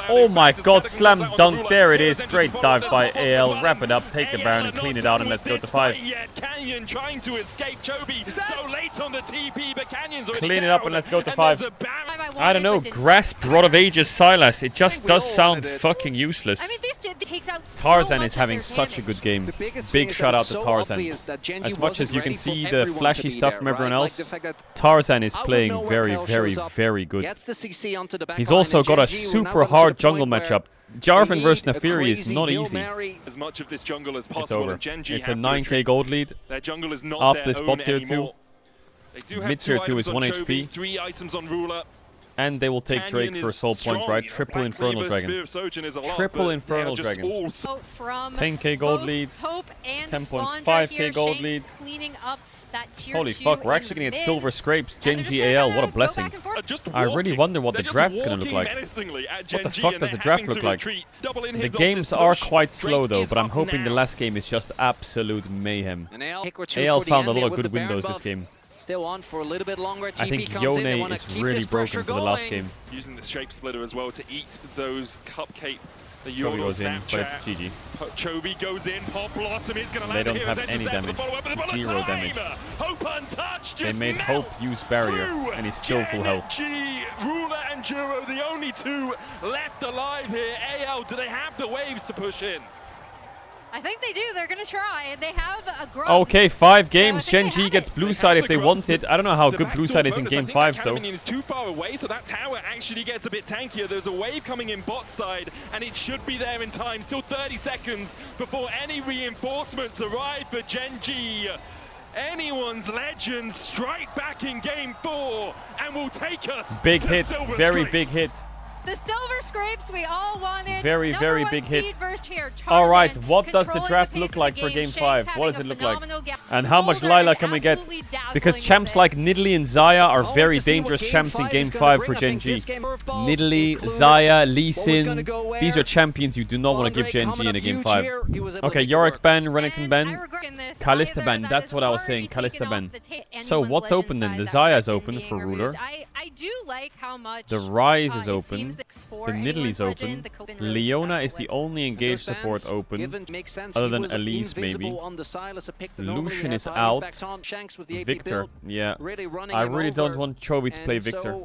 Speaker 2: Oh my god, slam dunk, there it is. Great dive by AL. Wrap it up, take the Baron and clean it out, and let's go to 5.
Speaker 3: Canyon trying to escape Chovy so late on the TP, but Canyon's already
Speaker 2: Clean it
Speaker 3: down,
Speaker 2: up and let's go to 5.
Speaker 3: there's a Baron.
Speaker 2: I don't know, grasp Rod of Ages Sylas. It just does sound fucking useless.
Speaker 1: I mean, this dude takes out so
Speaker 2: Tarzan
Speaker 1: much
Speaker 2: is
Speaker 1: of
Speaker 2: having
Speaker 1: their
Speaker 2: such a
Speaker 1: damage.
Speaker 2: good game. Big shout out to Tarzan. As much as you can see the flashy stuff from everyone else, Tarzan is playing very, very, very good. He's also got a super hard jungle matchup. Jarvan versus Neferi is not easy.
Speaker 3: As much of this jungle as
Speaker 2: It's
Speaker 3: possible,
Speaker 2: over.
Speaker 3: and Gen G
Speaker 2: It's a
Speaker 3: have to
Speaker 2: 9k
Speaker 3: retreat.
Speaker 2: gold lead.
Speaker 3: Their jungle is not
Speaker 2: After
Speaker 3: their
Speaker 2: this
Speaker 3: own
Speaker 2: bot tier 2.
Speaker 3: anymore. They do have
Speaker 2: Mid tier 2
Speaker 3: 2
Speaker 2: is
Speaker 3: items
Speaker 2: 1
Speaker 3: on
Speaker 2: HP.
Speaker 3: Chovy, 3 items on Ruler.
Speaker 2: And they will take Drake
Speaker 3: Canyon
Speaker 2: for
Speaker 3: is
Speaker 2: soul points,
Speaker 3: strong.
Speaker 2: right? Triple
Speaker 3: Black
Speaker 2: Infernal
Speaker 3: Cleaver,
Speaker 2: Dragon.
Speaker 3: Spear of Sojourn is a lot,
Speaker 2: Triple
Speaker 3: but
Speaker 2: Infernal
Speaker 3: they are just
Speaker 2: Dragon.
Speaker 3: all
Speaker 1: From
Speaker 2: 10k gold
Speaker 1: both
Speaker 2: lead.
Speaker 1: Hope and
Speaker 2: 10.5k
Speaker 1: here,
Speaker 2: gold
Speaker 1: Shanks
Speaker 2: lead.
Speaker 1: cleaning up that tier
Speaker 2: Holy
Speaker 1: 2
Speaker 2: fuck, we're
Speaker 1: in
Speaker 2: actually gonna
Speaker 1: the
Speaker 2: get silver
Speaker 1: mid.
Speaker 2: scrapes.
Speaker 1: And
Speaker 2: Gen
Speaker 1: they're
Speaker 2: G
Speaker 1: just
Speaker 2: AL,
Speaker 1: gonna
Speaker 2: what a
Speaker 1: go
Speaker 2: blessing.
Speaker 1: back and forth.
Speaker 3: just
Speaker 2: I really
Speaker 3: walking.
Speaker 2: wonder what the
Speaker 3: They're just
Speaker 2: draft's gonna look
Speaker 3: walking
Speaker 2: like.
Speaker 3: menacingly at
Speaker 2: What
Speaker 3: Gen
Speaker 2: the
Speaker 3: G,
Speaker 2: fuck
Speaker 3: and
Speaker 2: does the
Speaker 3: they're
Speaker 2: draft
Speaker 3: having
Speaker 2: look
Speaker 3: to
Speaker 2: like?
Speaker 3: retreat. Double
Speaker 2: The
Speaker 3: inhib off
Speaker 2: games
Speaker 3: this
Speaker 2: are
Speaker 3: push.
Speaker 2: quite slow
Speaker 3: Drake
Speaker 2: though,
Speaker 3: is
Speaker 2: but I'm
Speaker 3: up
Speaker 2: hoping the
Speaker 3: now.
Speaker 2: last game is just absolute mayhem. AL
Speaker 4: AL
Speaker 2: found a lot of good windows this game.
Speaker 4: Still on for a little bit longer.
Speaker 2: I think Yone is really broken for the last game.
Speaker 3: Using the shape splitter as well to eat those cupcake. The
Speaker 2: Chovy
Speaker 3: Yordle
Speaker 2: goes in, but it's
Speaker 3: Snapchat.
Speaker 2: GG.
Speaker 3: Chovy goes in. Pop Blossom is going to
Speaker 2: They
Speaker 3: land
Speaker 2: don't
Speaker 3: here.
Speaker 2: have
Speaker 3: As
Speaker 2: any
Speaker 3: Edge's there for the
Speaker 2: damage.
Speaker 3: follow-up, and the bullet
Speaker 2: 0
Speaker 3: time.
Speaker 2: damage.
Speaker 3: Hope untouched.
Speaker 2: They
Speaker 3: just
Speaker 2: made
Speaker 3: melts
Speaker 2: Hope use barrier,
Speaker 3: through.
Speaker 2: and he's still full health.
Speaker 3: Gen G, Ruler and Juro, the only 2 left alive here. AL, do they have the waves to push in?
Speaker 1: I think they do. They're going to try. They have a grub.
Speaker 2: Okay, 5 games.
Speaker 1: think
Speaker 2: Gen
Speaker 1: they
Speaker 2: G
Speaker 1: have
Speaker 2: gets
Speaker 1: it.
Speaker 2: blue
Speaker 3: They
Speaker 2: side
Speaker 3: have
Speaker 2: if
Speaker 3: the
Speaker 2: they
Speaker 3: grubs,
Speaker 2: want it.
Speaker 3: but
Speaker 2: I don't know how
Speaker 3: the
Speaker 2: good blue
Speaker 3: backdoor
Speaker 2: side is in
Speaker 3: bonus,
Speaker 2: game
Speaker 3: I think
Speaker 2: 5s
Speaker 3: that
Speaker 2: though.
Speaker 3: Caedrel is too far away, so that tower actually gets a bit tankier. There's a wave coming in bot side, and it should be there in time. Still 30 seconds before any reinforcements arrive for Gen G. Anyone's legends strike back in game 4 and will take us
Speaker 2: Big
Speaker 3: to
Speaker 2: hit,
Speaker 3: Silver
Speaker 2: very
Speaker 3: Scrapes.
Speaker 2: big hit.
Speaker 1: The silver scrapes we all wanted.
Speaker 2: Very,
Speaker 1: Number
Speaker 2: very
Speaker 1: 1
Speaker 2: big
Speaker 1: seed
Speaker 2: hit.
Speaker 1: versus here,
Speaker 2: All right,
Speaker 1: Tarzan
Speaker 2: what does the
Speaker 1: controlling
Speaker 2: draft
Speaker 1: pace
Speaker 2: look
Speaker 1: of
Speaker 2: like
Speaker 1: the
Speaker 2: for game
Speaker 1: Shanks
Speaker 2: 5?
Speaker 1: having
Speaker 2: What does
Speaker 1: a
Speaker 2: it look like?
Speaker 1: phenomenal game.
Speaker 2: And how much
Speaker 1: Smolder
Speaker 2: Lila can we get?
Speaker 1: absolutely
Speaker 2: Because
Speaker 1: dazzling
Speaker 2: champs
Speaker 1: with
Speaker 2: like
Speaker 1: it.
Speaker 2: Nidalee and Xayah are
Speaker 4: Oh,
Speaker 2: very
Speaker 4: to see what
Speaker 2: dangerous
Speaker 4: game
Speaker 2: champs in
Speaker 4: 5
Speaker 2: game
Speaker 4: is gonna
Speaker 2: 5
Speaker 4: bring.
Speaker 2: for
Speaker 4: I
Speaker 2: Gen
Speaker 4: think
Speaker 2: G.
Speaker 4: this game curveballs
Speaker 2: Nidalee,
Speaker 4: include
Speaker 2: Xayah, Lee
Speaker 4: what was gonna
Speaker 2: Sin.
Speaker 4: go where.
Speaker 2: These are champions you do not want to give Gen G in a game 5. Okay, Yorick ban, Renekton
Speaker 1: And
Speaker 2: ban.
Speaker 1: I regret in this
Speaker 2: Kalista
Speaker 1: either
Speaker 2: ban,
Speaker 1: that
Speaker 2: that's
Speaker 1: is
Speaker 2: what I was
Speaker 1: already
Speaker 2: saying, Kalista
Speaker 1: taken
Speaker 2: ban.
Speaker 1: off the
Speaker 2: So
Speaker 1: anyone's
Speaker 2: what's open then?
Speaker 1: legend
Speaker 2: The
Speaker 1: side that
Speaker 2: Xayah's
Speaker 1: Renekton
Speaker 2: open
Speaker 1: being
Speaker 2: for
Speaker 1: removed.
Speaker 2: Ruler.
Speaker 1: I do like how much
Speaker 2: The Rise is
Speaker 1: it
Speaker 2: open.
Speaker 1: seems
Speaker 2: The
Speaker 1: for
Speaker 2: Nidalee's
Speaker 1: anyone's
Speaker 2: open.
Speaker 1: legend, the Copen really
Speaker 2: Leona
Speaker 1: successful
Speaker 2: is the
Speaker 1: with.
Speaker 2: only engaged support open. Other than Elise, maybe. Lucian is out. Victor, yeah. I really don't want Chovy to play Victor.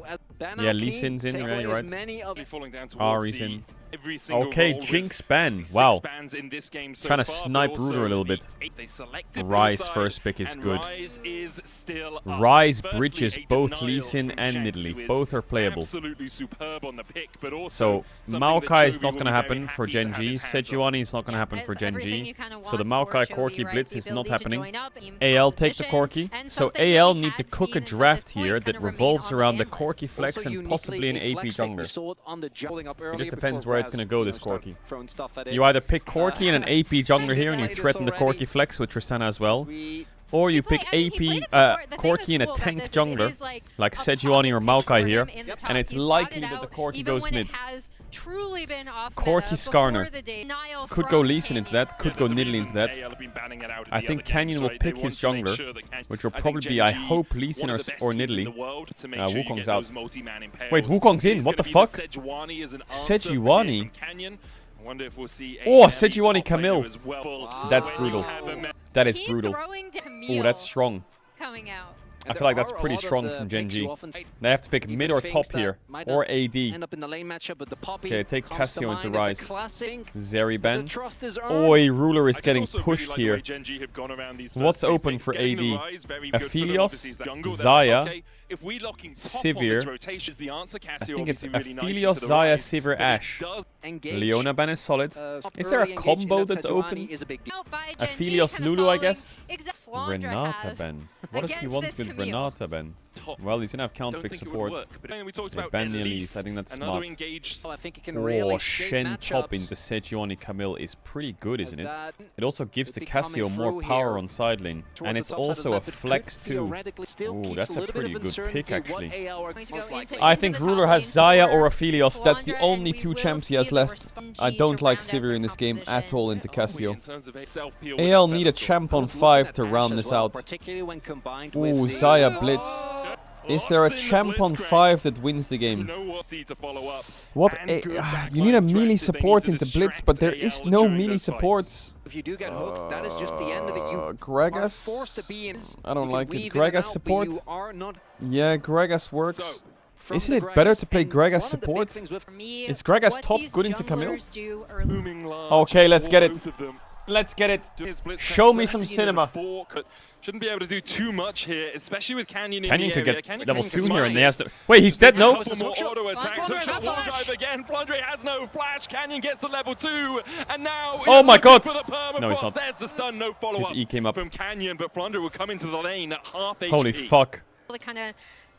Speaker 2: Yeah, Lee Sin's in, yeah, you're right.
Speaker 3: Falling down towards
Speaker 2: Ari's in.
Speaker 3: every single
Speaker 2: Okay,
Speaker 3: role with
Speaker 2: Jinx ban.
Speaker 3: 6
Speaker 2: Wow.
Speaker 3: bans in this game so
Speaker 2: Trying to
Speaker 3: far,
Speaker 2: snipe
Speaker 3: but also
Speaker 2: Ruler a little bit.
Speaker 3: they selected
Speaker 2: Rise
Speaker 3: blue side,
Speaker 2: first pick is
Speaker 3: and
Speaker 2: good.
Speaker 3: Rise is still up.
Speaker 2: Rise
Speaker 3: Firstly,
Speaker 2: bridges
Speaker 3: a
Speaker 2: both
Speaker 3: denial
Speaker 2: Lee Sin
Speaker 3: from
Speaker 2: and
Speaker 3: Shanks,
Speaker 2: Nidalee.
Speaker 3: who is
Speaker 2: Both are playable.
Speaker 3: Absolutely superb on the pick, but also
Speaker 2: So
Speaker 3: something
Speaker 2: Maokai
Speaker 3: that
Speaker 2: is
Speaker 3: Chovy
Speaker 2: not
Speaker 3: will
Speaker 2: going to
Speaker 3: be
Speaker 2: happen
Speaker 3: very
Speaker 2: for
Speaker 3: happy to
Speaker 2: Gen
Speaker 3: have
Speaker 2: G.
Speaker 3: his hands on.
Speaker 2: Sejuani is not going to happen
Speaker 1: Has
Speaker 2: for Gen
Speaker 1: everything
Speaker 2: G.
Speaker 1: you kinda
Speaker 2: So the
Speaker 1: want for
Speaker 2: Maokai
Speaker 1: Chovy,
Speaker 2: Corki
Speaker 1: right?
Speaker 2: Blitz
Speaker 1: The
Speaker 2: is not
Speaker 1: ability to
Speaker 2: happening.
Speaker 1: join up in
Speaker 2: AL take the
Speaker 1: competition,
Speaker 2: Corki.
Speaker 1: and
Speaker 2: So
Speaker 1: something that
Speaker 2: AL
Speaker 1: we
Speaker 2: need to
Speaker 1: had
Speaker 2: cook a
Speaker 1: seen until
Speaker 2: draft
Speaker 1: this point
Speaker 2: here
Speaker 1: kind
Speaker 2: that
Speaker 1: of remain
Speaker 2: revolves
Speaker 1: on the
Speaker 2: around the
Speaker 1: ban
Speaker 2: Corki
Speaker 1: list.
Speaker 2: Flex and possibly an AP jungler. It just depends where it's going to go, this Corki. You either pick Corki and an AP jungler here and you threaten the Corki Flex with Tristana as well. Or you pick AP, Corki and a tank jungler, like Sejuani or Maokai here, and it's likely that the Corki goes mid. Corki Skarner. Could go Lee Sin into that, could go Nidalee into that. I think Canyon will pick his jungler, which will probably be, I hope, Lee Sin or Nidalee. Wukong's out. Wait, Wukong's in? What the fuck? Sejuani? Oh, Sejuani Camille. That's brutal. That is brutal. Oh, that's strong.
Speaker 1: Coming out.
Speaker 2: I feel like that's pretty strong from Genji. They have to pick mid or top here, or AD. Okay, take Cassio into Rise. Zeriban. Oi, Ruler is getting pushed here. What's open for AD? Aphelios, Xayah, Sivir. I think it's Aphelios, Xayah, Sivir, Ashe. Leona ban is solid. Is there a combo that's open? Aphelios, Lulu, I guess? Renata ban. What does he want with Renata ban? Well, he's gonna have counter pick support. They ban the Elise. I think that's smart. Oh, Shen top into Sejuani Camille is pretty good, isn't it? It also gives the Cassio more power on side lane. And it's also a flex too. Ooh, that's a pretty good pick, actually. I think Ruler has Xayah or Aphelios. That's the only two champs he has left. I don't like Sivir in this game at all into Cassio. AL need a champ on 5 to round this out. Ooh, Xayah Blitz. Is there a champ on 5 that wins the game? What? You need a melee support into Blitz, but there is no melee supports.
Speaker 4: If you do get hooked, that is just the end of it.
Speaker 2: Gragas? I don't like it. Gragas support? Yeah, Gragas works. Isn't it better to play Gragas support? Is Gragas top good into Camille? Okay, let's get it. Let's get it. Show me some cinema.
Speaker 3: Shouldn't be able to do too much here, especially with Canyon in
Speaker 2: Canyon
Speaker 3: the
Speaker 2: could
Speaker 3: area.
Speaker 2: get level 2 here and they has to... Wait, he's dead, no?
Speaker 3: Auto attacks, hookshot wall drive again. Flandre has no flash. Canyon gets the level 2, and now...
Speaker 2: Oh my god!
Speaker 3: No, he's not. There's the stun, no follow-up.
Speaker 2: His E came up
Speaker 3: from Canyon, but Flandre will come into the lane at half HP.
Speaker 2: Holy fuck.
Speaker 1: To kind of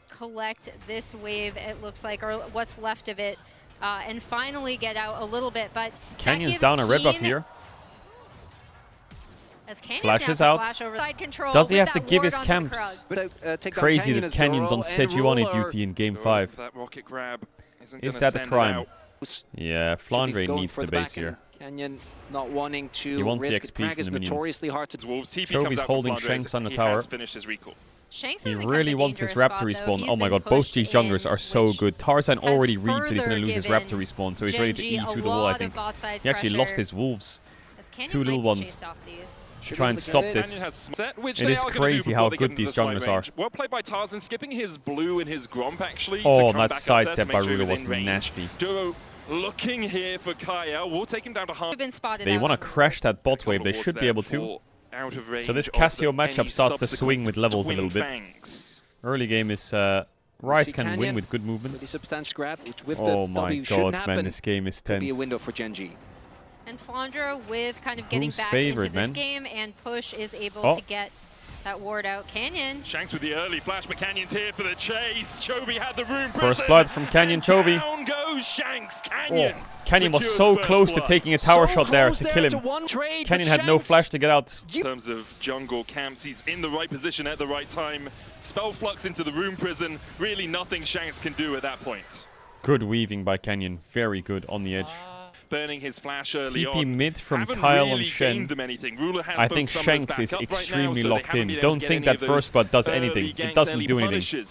Speaker 1: collect this wave, it looks like, or what's left of it, and finally get out a little bit, but...
Speaker 2: Canyon's down a red buff here. Flashes out. Does he have to give his camps? Crazy that Canyon's on Sejuani duty in game 5. Is that a crime? Yeah, Flandre needs the base here.
Speaker 4: Canyon not wanting to
Speaker 2: he wants the XP from the minions. Chovy's holding Shanks on the tower. He really wants this Raptor respawn. Oh my god, both these junglers are so good. Tarzan already reads that he's going to lose his Raptor respawn, so he's ready to E through the wall, I think. He actually lost his wolves. 2 little ones. To try and stop this. It is crazy how good these junglers are.
Speaker 3: Well played by Tarzan, skipping his blue and his Gromp actually.
Speaker 2: Oh, that sidestep by Ruler was nasty.
Speaker 3: Duro looking here for Kaya. We'll take him down to half.
Speaker 2: They want to crash that bot wave. They should be able to. So this Cassio matchup starts to swing with levels a little bit. Early game is Ryze can win with good movement. Oh my god, man, this game is tense.
Speaker 1: And Flandre with kind of getting back into this game, and Push is able to get that ward out. Canyon.
Speaker 3: Shanks with the early flash, but Canyon's here for the chase. Chovy had the room.
Speaker 2: First blood from Canyon Chovy.
Speaker 3: Down goes Shanks. Canyon.
Speaker 2: Oh, Canyon was so close to taking a tower shot there to kill him. Canyon had no flash to get out.
Speaker 3: In terms of jungle camps, he's in the right position at the right time. Spell flux into the room prison. Really nothing Shanks can do at that point.
Speaker 2: Good weaving by Canyon. Very good on the edge.
Speaker 3: Burning his flash early
Speaker 2: TP
Speaker 3: on.
Speaker 2: mid from Kyle
Speaker 3: really
Speaker 2: and Shen.
Speaker 3: I
Speaker 2: think Shanks is extremely locked in. Don't think that first blood does anything. It doesn't do anything.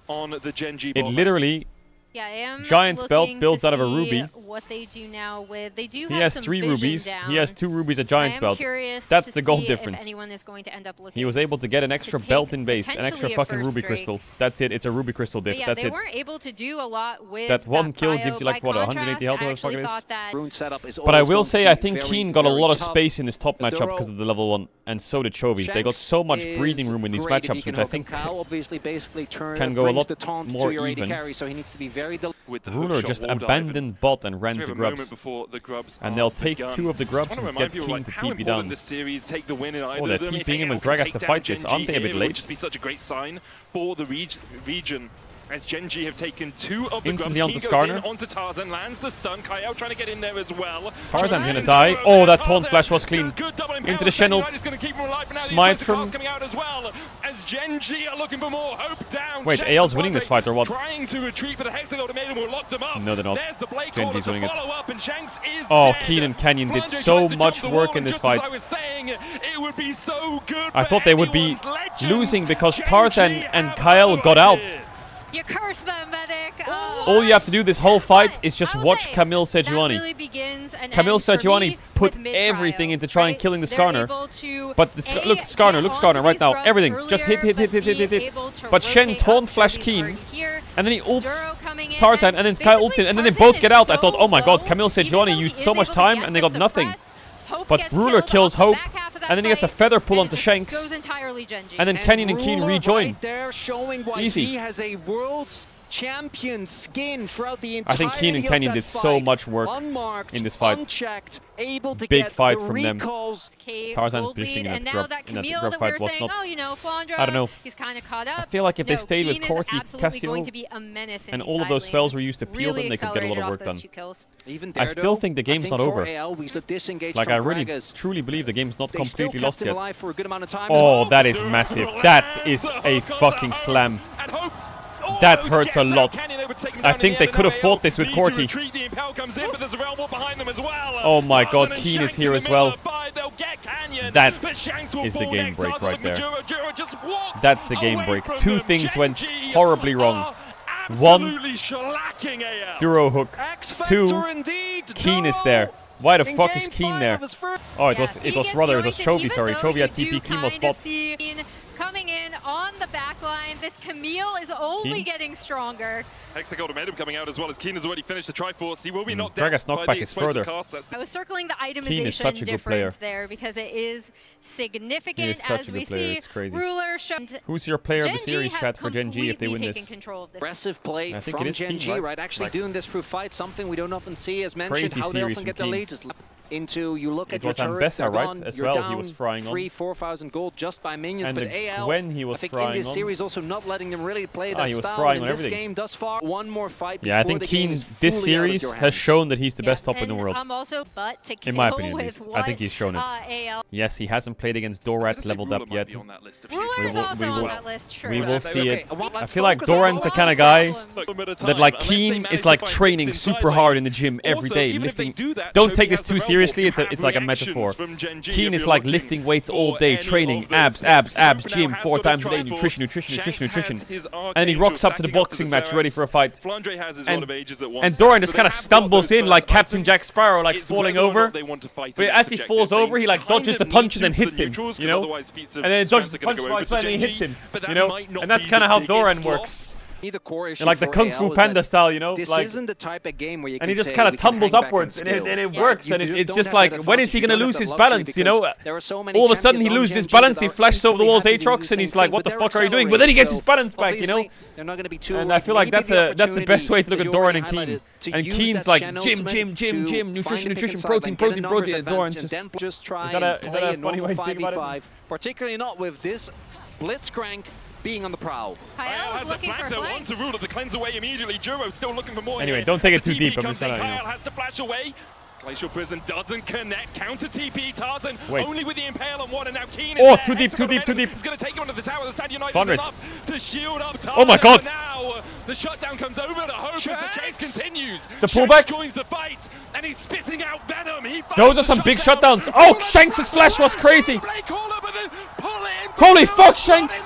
Speaker 3: On the Genji
Speaker 2: it literally...
Speaker 1: Yeah, I am
Speaker 2: Giant's Belt builds out of a ruby.
Speaker 1: What they do now with he
Speaker 2: has 3 rubies.
Speaker 1: Down.
Speaker 2: He has 2 rubies at Giant's Belt. That's the gold difference.
Speaker 1: If anyone is going to end up
Speaker 2: he was able to get an extra belt in base, an extra fucking ruby crystal. That's it. It's a ruby crystal diff.
Speaker 1: Yeah,
Speaker 2: that's
Speaker 1: they
Speaker 2: it.
Speaker 1: weren't able to do a lot with
Speaker 2: that one kill gives you like what, 180 health or fucking
Speaker 4: is.
Speaker 2: But I will say I think Keen got a lot of space in this top matchup because of the level 1, and so did Chovy. They got so much breathing room in these matchups, which I think can go a lot more even. Ruler just abandoned bot and ran to Grubs. And they'll take 2 of the Grubs and get King to TP down. Oh, they're TPing him with Gragas to fight this. Aren't they a bit late?
Speaker 3: Just be such a great sign for the region. As Genji have taken 2 of the
Speaker 2: instantly
Speaker 3: Grubs.
Speaker 2: onto Skarner.
Speaker 3: Onto Tarzan, lands the stun. Kyle trying to get in there as well.
Speaker 2: Tarzan's gonna die. Oh, that taunt flash was clean. Into the Shenald. Smites from...
Speaker 3: As Genji are looking for more hope down.
Speaker 2: Wait, AL's winning this fight or what?
Speaker 3: Trying to retreat, but the Hexagol Ultimatum will lock them up.
Speaker 2: No, they're not.
Speaker 3: Genji's
Speaker 2: winning it.
Speaker 3: Oh,
Speaker 2: Keen and Canyon did so much work in this fight. I thought they would be losing because Tarzan and Kyle got out.
Speaker 1: You curse them, medic. Oh,
Speaker 2: all you have to do this whole fight is just watch Camille Sejuani.
Speaker 1: Really begins and
Speaker 2: Camille
Speaker 1: ends for
Speaker 2: Sejuani
Speaker 1: me
Speaker 2: put
Speaker 1: with
Speaker 2: everything
Speaker 1: mid-trio,
Speaker 2: into trying
Speaker 1: right?
Speaker 2: killing the
Speaker 1: They're
Speaker 2: Skarner.
Speaker 1: able to
Speaker 2: But look Skarner right now. Everything. Just hit. But Shen taunt flash Keen. And then he ults Tarzan, and then Sky ults in, and then they both get out. I thought, oh my god, Camille Sejuani used so much time, and they got nothing. But Ruler kills Hope, and then he gets a feather pull onto Shanks, and then Kenyon and Keen rejoin. Easy.
Speaker 4: He has a world's champion skin throughout the entire.
Speaker 2: I think Keen and Kenyon did so much work in this fight.
Speaker 4: Unchecked, able to
Speaker 2: Big
Speaker 4: get
Speaker 2: fight
Speaker 4: the
Speaker 2: from them. Tarzan's positioning in that grub fight was not. I don't know.
Speaker 1: He's kind of caught up.
Speaker 2: I feel like if they stayed with Corki,
Speaker 1: Caedrel,
Speaker 2: and all of those spells were used to peel them, they could get a lot of work done. I still think the game's not over. Like, I really, truly believe the game's not completely lost yet. Oh, that is massive. That is a fucking slam. That hurts a lot. I think they could have fought this with Corki. Oh my god, Keen is here as well. That is the game break right there. That's the game break. Two things went horribly wrong. One, Duro hook. Two, Keen is there. Why the fuck is Keen there? Oh, it was rather, it was Chovy, sorry. Chovy had TP, Keen was spot.
Speaker 1: Coming in on the back line, this Camille is only getting stronger.
Speaker 3: Hexagold Momentum coming out as well as Keen has already finished the Triforce. He will be knocked down.
Speaker 2: Gragas knockback is further.
Speaker 1: I was circling the itemization difference there because it is significant as we see Ruler.
Speaker 2: Who's your player of the series, chat, for Gen G if they win this?
Speaker 4: Aggressive play from Gen G, right? Actually doing this through fight, something we don't often see, as mentioned. How they often get the lead is into, you look at your turrets, they're gone,
Speaker 2: as
Speaker 4: you're
Speaker 2: well.
Speaker 4: down
Speaker 2: He was frying on
Speaker 4: 3,000-4,000 gold just by minions,
Speaker 2: and
Speaker 4: but AL,
Speaker 2: when he was
Speaker 4: I think
Speaker 2: frying
Speaker 4: in this
Speaker 2: on,
Speaker 4: series also not letting them really play that
Speaker 2: he was
Speaker 4: style
Speaker 2: frying
Speaker 4: in
Speaker 2: on
Speaker 4: this
Speaker 2: everything.
Speaker 4: game thus far. One more fight.
Speaker 2: Yeah, I think Keen this series has shown that he's the best top in the world. In my opinion, at least. I think he's shown it. Yes, he hasn't played against Dorat leveled up yet. We will see it. I feel like Doran's the kind of guy that, like, Keen is like training super hard in the gym every day, lifting. Don't take this too seriously. It's like a metaphor. Keen is like lifting weights all day, training abs, gym 4 times a day, nutrition. And he rocks up to the boxing match ready for a fight. And Doran just kind of stumbles in like Captain Jack Sparrow, like falling over. But as he falls over, he like dodges the punch and then hits him, you know? And then dodges the punch twice and then he hits him, you know? And that's kind of how Doran works. Like the Kung Fu Panda style, you know?
Speaker 4: This
Speaker 2: like,
Speaker 4: isn't the type of game where you
Speaker 2: and he just kind of tumbles upwards, and it works, and it's just like, when is he going to lose his balance, you know? All of a sudden he loses his balance, he flashes over the walls Aatrox, and he's like, what the fuck are you doing? But then he gets his balance back, you know? And I feel like that's the best way to look at Doran and Keen. And Keen's like, gym, nutrition, protein, and Doran's just... Is that a funny way to think about it?
Speaker 4: Particularly not with this Blitzcrank being on the prowl.
Speaker 1: Kyle has a flank though,
Speaker 3: on to Ruler, the cleanse away immediately. Juro still looking for more.
Speaker 2: Anyway, don't take it too deep. I'm just saying.
Speaker 3: Kyle has to flash away. Glacial Prison doesn't connect. Counter TP Tarzan only with the Impale on one, and now Keen is
Speaker 2: too deep.
Speaker 3: He's going to take him onto the tower. The Sad United enough to shield up Tarzan.
Speaker 2: Oh my god!
Speaker 3: Now the shutdown comes over to Hope as the chase continues.
Speaker 2: The pullback
Speaker 3: joins the fight, and he's spitting out Venom.
Speaker 2: Those are some big shutdowns. Oh, Shanks' flash was crazy. Holy fuck, Shanks!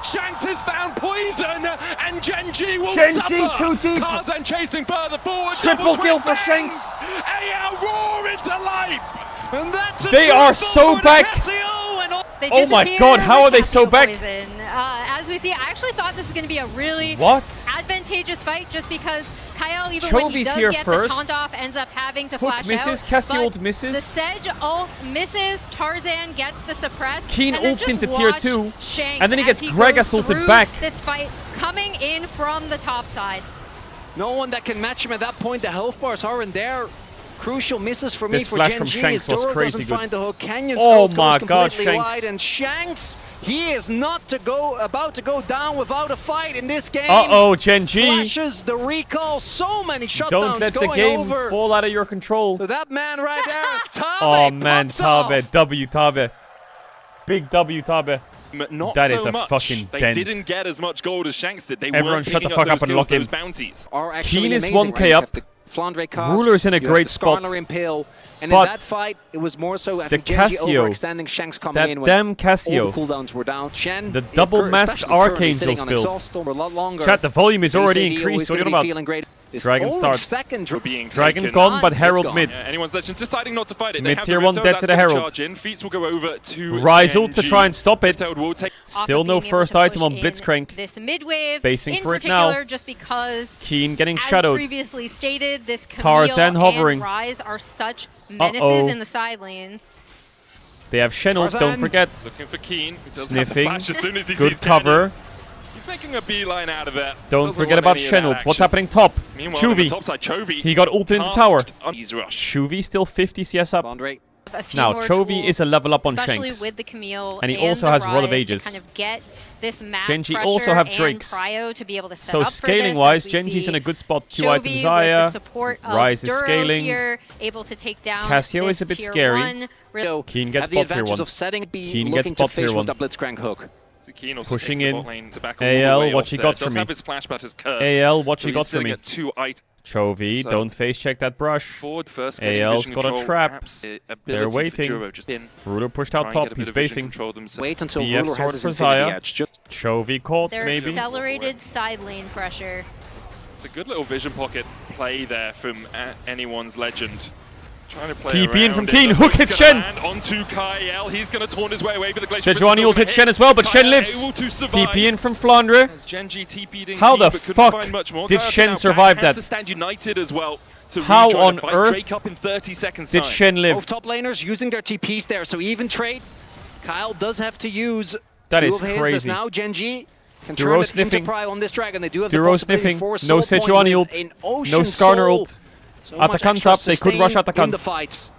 Speaker 3: Shanks has found poison, and Gen G will suffer.
Speaker 2: Too deep.
Speaker 3: Tarzan chasing further forward.
Speaker 2: Triple kill for Shanks.
Speaker 3: AL roar into life.
Speaker 4: And that's
Speaker 2: they are so back. Oh my god, how are they so back?
Speaker 1: As we see, I actually thought this was going to be a really advantageous fight just because Kyle, even when he does get the taunt off, ends up having to flash
Speaker 2: misses,
Speaker 1: out.
Speaker 2: Cassie ult misses.
Speaker 1: The Sedge ult misses, Tarzan gets the suppress.
Speaker 2: Keen ults into tier 2, and then he gets Gragas ulted back.
Speaker 1: This fight coming in from the top side.
Speaker 4: No one that can match him at that point. The health bars aren't there. Crucial misses for me
Speaker 2: this
Speaker 4: for
Speaker 2: flash
Speaker 4: Gen
Speaker 2: from
Speaker 4: G.
Speaker 2: Shanks was crazy good.
Speaker 4: Find the hook. Canyon's
Speaker 2: oh my god, Shanks.
Speaker 4: Wide, and Shanks, he is not about to go down without a fight in this game.
Speaker 2: Uh-oh, Gen G.
Speaker 4: Flashes the recall, so many shutdowns
Speaker 2: Don't let the game fall out of your control.
Speaker 4: That man right there is Tabe.
Speaker 2: Oh man, Tabe, W Tabe. Big W Tabe.
Speaker 3: That
Speaker 2: is a fucking
Speaker 3: they
Speaker 2: dent.
Speaker 3: didn't get as much gold as Shanks did. They
Speaker 2: Everyone shut the fuck up and lock in.
Speaker 3: Bounties.
Speaker 2: Keen is 1k up.
Speaker 4: Flandre cast.
Speaker 2: Ruler's in a great spot.
Speaker 4: Impale. And
Speaker 2: But
Speaker 4: in that fight, it was more so
Speaker 2: the Cassio,
Speaker 4: overextending, Shanks coming in
Speaker 2: that
Speaker 4: when
Speaker 2: damn Cassio,
Speaker 4: all the cooldowns were down. Shen,
Speaker 2: the double-masked Archangel's build. Chat, the volume is already increased. What are you about? Dragon starts. Dragon gone, but Herald mid.
Speaker 3: Yeah, anyone's legend deciding not to fight it.
Speaker 2: Mid tier 1 dead to the Herald.
Speaker 3: Feats will go over to
Speaker 2: Rise ult to try and stop it.
Speaker 1: Often
Speaker 2: Still no
Speaker 1: being able
Speaker 2: first
Speaker 1: to
Speaker 2: item
Speaker 1: push
Speaker 2: on
Speaker 1: in
Speaker 2: Blitzcrank.
Speaker 1: This mid-wave,
Speaker 2: Basing
Speaker 1: in
Speaker 2: for it
Speaker 1: particular,
Speaker 2: now.
Speaker 1: just because,
Speaker 2: Keen getting
Speaker 1: as
Speaker 2: shadowed.
Speaker 1: previously stated, this Camille
Speaker 2: Tarzan hovering.
Speaker 1: and Rise are such menaces in the side lanes.
Speaker 2: They have Shen ult, don't forget.
Speaker 3: Looking for Keen.
Speaker 2: Sniffing.
Speaker 3: As soon as he
Speaker 2: Good
Speaker 3: sees
Speaker 2: cover.
Speaker 3: He's making a beeline out of it.
Speaker 2: Don't forget about Shen ult. What's happening top?
Speaker 3: Meanwhile, on the top
Speaker 2: Chuvi.
Speaker 3: side, Chovy
Speaker 2: He got ulted in the tower.
Speaker 3: Rush.
Speaker 2: Chuvi still 50 CS up.
Speaker 4: Andre.
Speaker 2: Now, Chovy is a level up on
Speaker 1: especially
Speaker 2: Shanks.
Speaker 1: with the Camille
Speaker 2: And he also
Speaker 1: the
Speaker 2: has Rod of
Speaker 1: Rise
Speaker 2: Ages.
Speaker 1: to kind of get this map
Speaker 2: Genji
Speaker 1: pressure
Speaker 2: also have
Speaker 1: and
Speaker 2: Drakes.
Speaker 1: Cryo to be able to set
Speaker 2: So
Speaker 1: up for
Speaker 2: scaling
Speaker 1: this,
Speaker 2: wise,
Speaker 1: as we
Speaker 2: Genji's
Speaker 1: see
Speaker 2: in a good spot. 2
Speaker 1: Chovy
Speaker 2: items
Speaker 1: with the
Speaker 2: Zaya.
Speaker 1: support of
Speaker 2: Rise is
Speaker 1: Duro
Speaker 2: scaling.
Speaker 1: here, able to take down
Speaker 2: Cassio
Speaker 1: this
Speaker 2: is a bit
Speaker 1: tier
Speaker 2: scary.
Speaker 1: 1.
Speaker 2: Keen gets
Speaker 4: Have the
Speaker 2: bot tier
Speaker 4: advantage
Speaker 2: 1.
Speaker 4: of setting B,
Speaker 2: Keen gets
Speaker 4: looking to
Speaker 2: bot
Speaker 4: fish
Speaker 2: tier
Speaker 4: with
Speaker 2: 1.
Speaker 4: the Blitzcrank hook.
Speaker 2: Pushing in.
Speaker 3: AL,
Speaker 2: AL, what she got for me? AL, what she got for me? Chovy,
Speaker 3: So
Speaker 2: don't face check that brush.
Speaker 3: Forward first,
Speaker 2: AL's got a trap. They're waiting. Ruler pushed out top, he's basing.
Speaker 4: Wait until
Speaker 2: BF
Speaker 4: Ruler
Speaker 2: sword
Speaker 4: has
Speaker 2: for
Speaker 4: his Infinity
Speaker 2: Zaya.
Speaker 4: Edge. Just
Speaker 2: Chovy caught,
Speaker 1: Their
Speaker 2: maybe.
Speaker 1: accelerated side lane pressure.
Speaker 3: It's a good little vision pocket play there from anyone's legend. Trying to play
Speaker 2: TP in
Speaker 3: around
Speaker 2: from
Speaker 3: it.
Speaker 2: Keen,
Speaker 3: The
Speaker 2: hook
Speaker 3: hook's
Speaker 2: hits
Speaker 3: gonna
Speaker 2: Shen.
Speaker 3: land onto Kyle. He's going to taunt his way away with the Glacier.
Speaker 2: Sejuani ult hit Shen as well, but Shen lives. TP in from Flandre. How the fuck did Shen survive that? How on earth did Shen live?
Speaker 4: both top laners using their TPs there, so even trade. Kyle does have to use
Speaker 2: That
Speaker 4: two
Speaker 2: is
Speaker 4: of his,
Speaker 2: crazy.
Speaker 4: as now Genji can
Speaker 2: Duro
Speaker 4: turn it into
Speaker 2: sniffing.
Speaker 4: Pry on this dragon. They do have the
Speaker 2: Duro
Speaker 4: possibility
Speaker 2: sniffing.
Speaker 4: for
Speaker 2: No
Speaker 4: soul point
Speaker 2: Sejuani
Speaker 4: with
Speaker 2: ult.
Speaker 4: an Ocean
Speaker 2: No Skarner
Speaker 4: Soul.
Speaker 2: ult.
Speaker 4: So much
Speaker 2: Atakan's
Speaker 4: extra
Speaker 2: up, they could rush
Speaker 4: sustain
Speaker 2: Atakan.
Speaker 4: in the fights.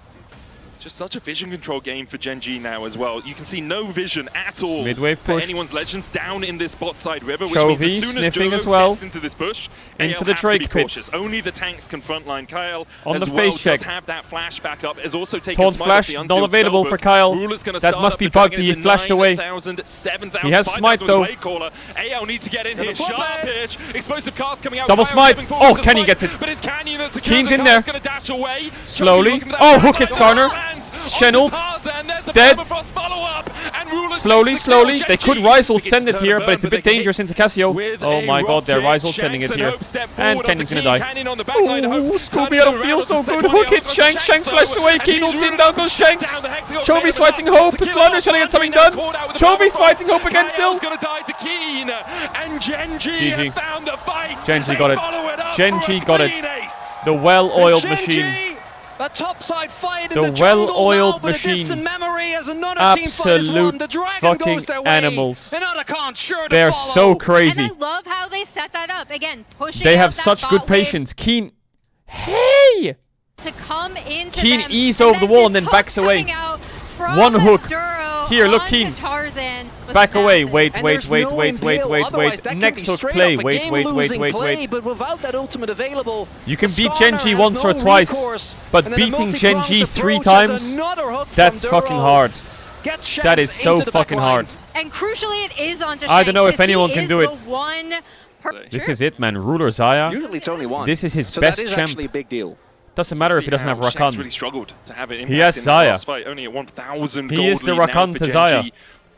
Speaker 3: Just such a vision control game for Genji now as well. You can see no vision at all
Speaker 2: Mid-wave
Speaker 3: for
Speaker 2: push.
Speaker 3: anyone's legends down in this bot side river, which
Speaker 2: Chovy
Speaker 3: means as soon as
Speaker 2: sniffing
Speaker 3: Duro
Speaker 2: as well.
Speaker 3: steps into this bush,
Speaker 2: Into
Speaker 3: AL
Speaker 2: the
Speaker 3: have to be
Speaker 2: Drake pit.
Speaker 3: cautious. Only the tanks can frontline. Kyle
Speaker 2: On
Speaker 3: as
Speaker 2: the
Speaker 3: well
Speaker 2: face check.
Speaker 3: does have that flash back up. Is also taken
Speaker 2: Taunt
Speaker 3: smite
Speaker 2: flash,
Speaker 3: off the
Speaker 2: not
Speaker 3: unsealed
Speaker 2: available for
Speaker 3: spellbook.
Speaker 2: Kyle.
Speaker 3: Ruler's gonna
Speaker 2: That
Speaker 3: start
Speaker 2: must
Speaker 3: up
Speaker 2: be
Speaker 3: the dragon.
Speaker 2: bugged, he
Speaker 3: It's
Speaker 2: flashed away.
Speaker 3: 9,000, 7,000,
Speaker 2: He has
Speaker 3: 5,000
Speaker 2: smite, though.
Speaker 3: Wave caller. AL needs to get in here.
Speaker 4: the flip
Speaker 3: Sharp
Speaker 4: it.
Speaker 3: pitch. Explosive cast coming out.
Speaker 2: Double
Speaker 3: Kyle
Speaker 2: smite.
Speaker 3: moving forward
Speaker 2: Oh,
Speaker 3: with the
Speaker 2: Kenny
Speaker 3: smite,
Speaker 2: gets it.
Speaker 3: But it's Canyon that's
Speaker 2: Keen's in
Speaker 3: Kyle's
Speaker 2: there.
Speaker 3: gonna dash away.
Speaker 2: Slowly.
Speaker 3: Looking for that
Speaker 2: Oh,
Speaker 3: back
Speaker 2: hook hits
Speaker 3: line.
Speaker 2: Skarner.
Speaker 3: Lands
Speaker 2: Shen
Speaker 3: onto
Speaker 2: ult.
Speaker 3: Tarzan. There's the
Speaker 2: Dead.
Speaker 3: Permafrost follow-up, and Rulers
Speaker 2: Slowly,
Speaker 3: takes the kill.
Speaker 2: slowly. They could
Speaker 3: Genji
Speaker 2: Rise ult
Speaker 3: begins
Speaker 2: send
Speaker 3: to
Speaker 2: it
Speaker 3: turn
Speaker 2: here,
Speaker 3: the
Speaker 2: but it's a
Speaker 3: burn,
Speaker 2: bit
Speaker 3: they can
Speaker 2: dangerous into Cassio.
Speaker 3: with
Speaker 2: Oh
Speaker 3: a
Speaker 2: my god, their
Speaker 3: rocket.
Speaker 2: Rise ult sending it
Speaker 3: Shanks
Speaker 2: here.
Speaker 3: Hope step
Speaker 2: And
Speaker 3: forward
Speaker 2: Kenyon's
Speaker 3: onto
Speaker 2: gonna
Speaker 3: Keen.
Speaker 2: die.
Speaker 3: Canyon on the back line, Hope
Speaker 2: Ooh,
Speaker 3: turning
Speaker 2: Scooby, I don't
Speaker 3: around
Speaker 2: feel
Speaker 3: with
Speaker 2: so
Speaker 3: the
Speaker 2: good.
Speaker 3: Sejuani
Speaker 2: Hook
Speaker 3: on
Speaker 2: hits
Speaker 3: the
Speaker 2: Shanks. Shanks
Speaker 3: so
Speaker 2: flashed away.
Speaker 3: as
Speaker 2: Keen
Speaker 3: he's
Speaker 2: ults in,
Speaker 3: rooted
Speaker 2: down
Speaker 3: up,
Speaker 2: goes
Speaker 3: shut
Speaker 2: Shanks.
Speaker 3: down the Hexagon,
Speaker 2: Chovy's
Speaker 3: made
Speaker 2: fighting
Speaker 3: enough
Speaker 2: Hope.
Speaker 3: to kill
Speaker 2: Flandre's
Speaker 3: off.
Speaker 2: trying to get something
Speaker 3: Now
Speaker 2: done.
Speaker 3: caught out with the
Speaker 2: Chovy's
Speaker 3: Permafrost.
Speaker 2: fighting Hope again still.
Speaker 3: Kyle's gonna die to Keen, and Genji
Speaker 2: GG.
Speaker 3: have found the fight.
Speaker 2: Genji
Speaker 3: They
Speaker 2: got it.
Speaker 3: follow up
Speaker 2: Genji
Speaker 3: for a
Speaker 2: got it.
Speaker 3: clean ace.
Speaker 2: The well-oiled
Speaker 4: Genji,
Speaker 2: machine.
Speaker 4: a topside fight in
Speaker 2: The
Speaker 4: the jungle
Speaker 2: well-oiled
Speaker 4: now, but
Speaker 2: machine.
Speaker 4: a distant memory as another team fight is won.
Speaker 2: Absolute
Speaker 4: The dragon
Speaker 2: fucking
Speaker 4: goes their way.
Speaker 2: animals.
Speaker 4: And Atakan sure to
Speaker 2: They're
Speaker 4: follow.
Speaker 2: so crazy.
Speaker 1: And I love how they set that up. Again, pushing
Speaker 2: They
Speaker 1: out
Speaker 2: have
Speaker 1: that
Speaker 2: such
Speaker 1: bot
Speaker 2: good
Speaker 1: wave
Speaker 2: patience. Keen. Hey!
Speaker 1: to come into
Speaker 2: Keen
Speaker 1: them.
Speaker 2: ease
Speaker 1: And
Speaker 2: over the
Speaker 1: then
Speaker 2: wall
Speaker 1: this
Speaker 2: and then
Speaker 1: hook
Speaker 2: backs away.
Speaker 1: coming out from
Speaker 2: One hook.
Speaker 1: Duro
Speaker 2: Here, look,
Speaker 1: onto
Speaker 2: Keen.
Speaker 1: Tarzan was
Speaker 2: Back away.
Speaker 1: massive.
Speaker 2: Wait,
Speaker 4: And
Speaker 2: wait,
Speaker 4: there's
Speaker 2: wait,
Speaker 4: no
Speaker 2: wait, wait,
Speaker 4: impale.
Speaker 2: wait,
Speaker 4: Otherwise,
Speaker 2: wait.
Speaker 4: that can
Speaker 2: Next
Speaker 4: be
Speaker 2: hook
Speaker 4: straight
Speaker 2: play.
Speaker 4: up a
Speaker 2: Wait, wait, wait,
Speaker 4: game-losing
Speaker 2: wait,
Speaker 4: play,
Speaker 2: wait.
Speaker 4: But without that ultimate available,
Speaker 2: You can beat
Speaker 4: Skarner
Speaker 2: Genji
Speaker 4: has
Speaker 2: once or
Speaker 4: no
Speaker 2: twice,
Speaker 4: recourse.
Speaker 2: but
Speaker 4: And then a
Speaker 2: beating
Speaker 4: multi-pronged
Speaker 2: Genji 3
Speaker 4: approach as
Speaker 2: times,
Speaker 4: another hook from
Speaker 2: that's
Speaker 4: Duro.
Speaker 2: fucking hard.
Speaker 4: Gets
Speaker 2: That
Speaker 4: Shanks
Speaker 2: is so
Speaker 4: into the back
Speaker 2: fucking
Speaker 4: line.
Speaker 2: hard.
Speaker 1: And crucially, it is onto
Speaker 2: I don't know
Speaker 1: Shanks,
Speaker 2: if anyone
Speaker 1: he
Speaker 2: can
Speaker 1: is
Speaker 2: do
Speaker 1: the
Speaker 2: it.
Speaker 1: one
Speaker 2: This is it, man. Ruler Zaya.
Speaker 4: Usually it's only one.
Speaker 2: This is his
Speaker 4: so
Speaker 2: best
Speaker 4: that is
Speaker 2: champ.
Speaker 4: actually a big deal.
Speaker 2: Doesn't matter if he doesn't have
Speaker 3: Shanks really
Speaker 2: Rakan.
Speaker 3: struggled to have it
Speaker 2: He has
Speaker 3: impact in the
Speaker 2: Zaya.
Speaker 3: last fight. Only at 1,000
Speaker 2: He
Speaker 3: gold
Speaker 2: is the
Speaker 3: lead now
Speaker 2: Rakan
Speaker 3: for
Speaker 2: to
Speaker 3: Genji.
Speaker 2: Zaya.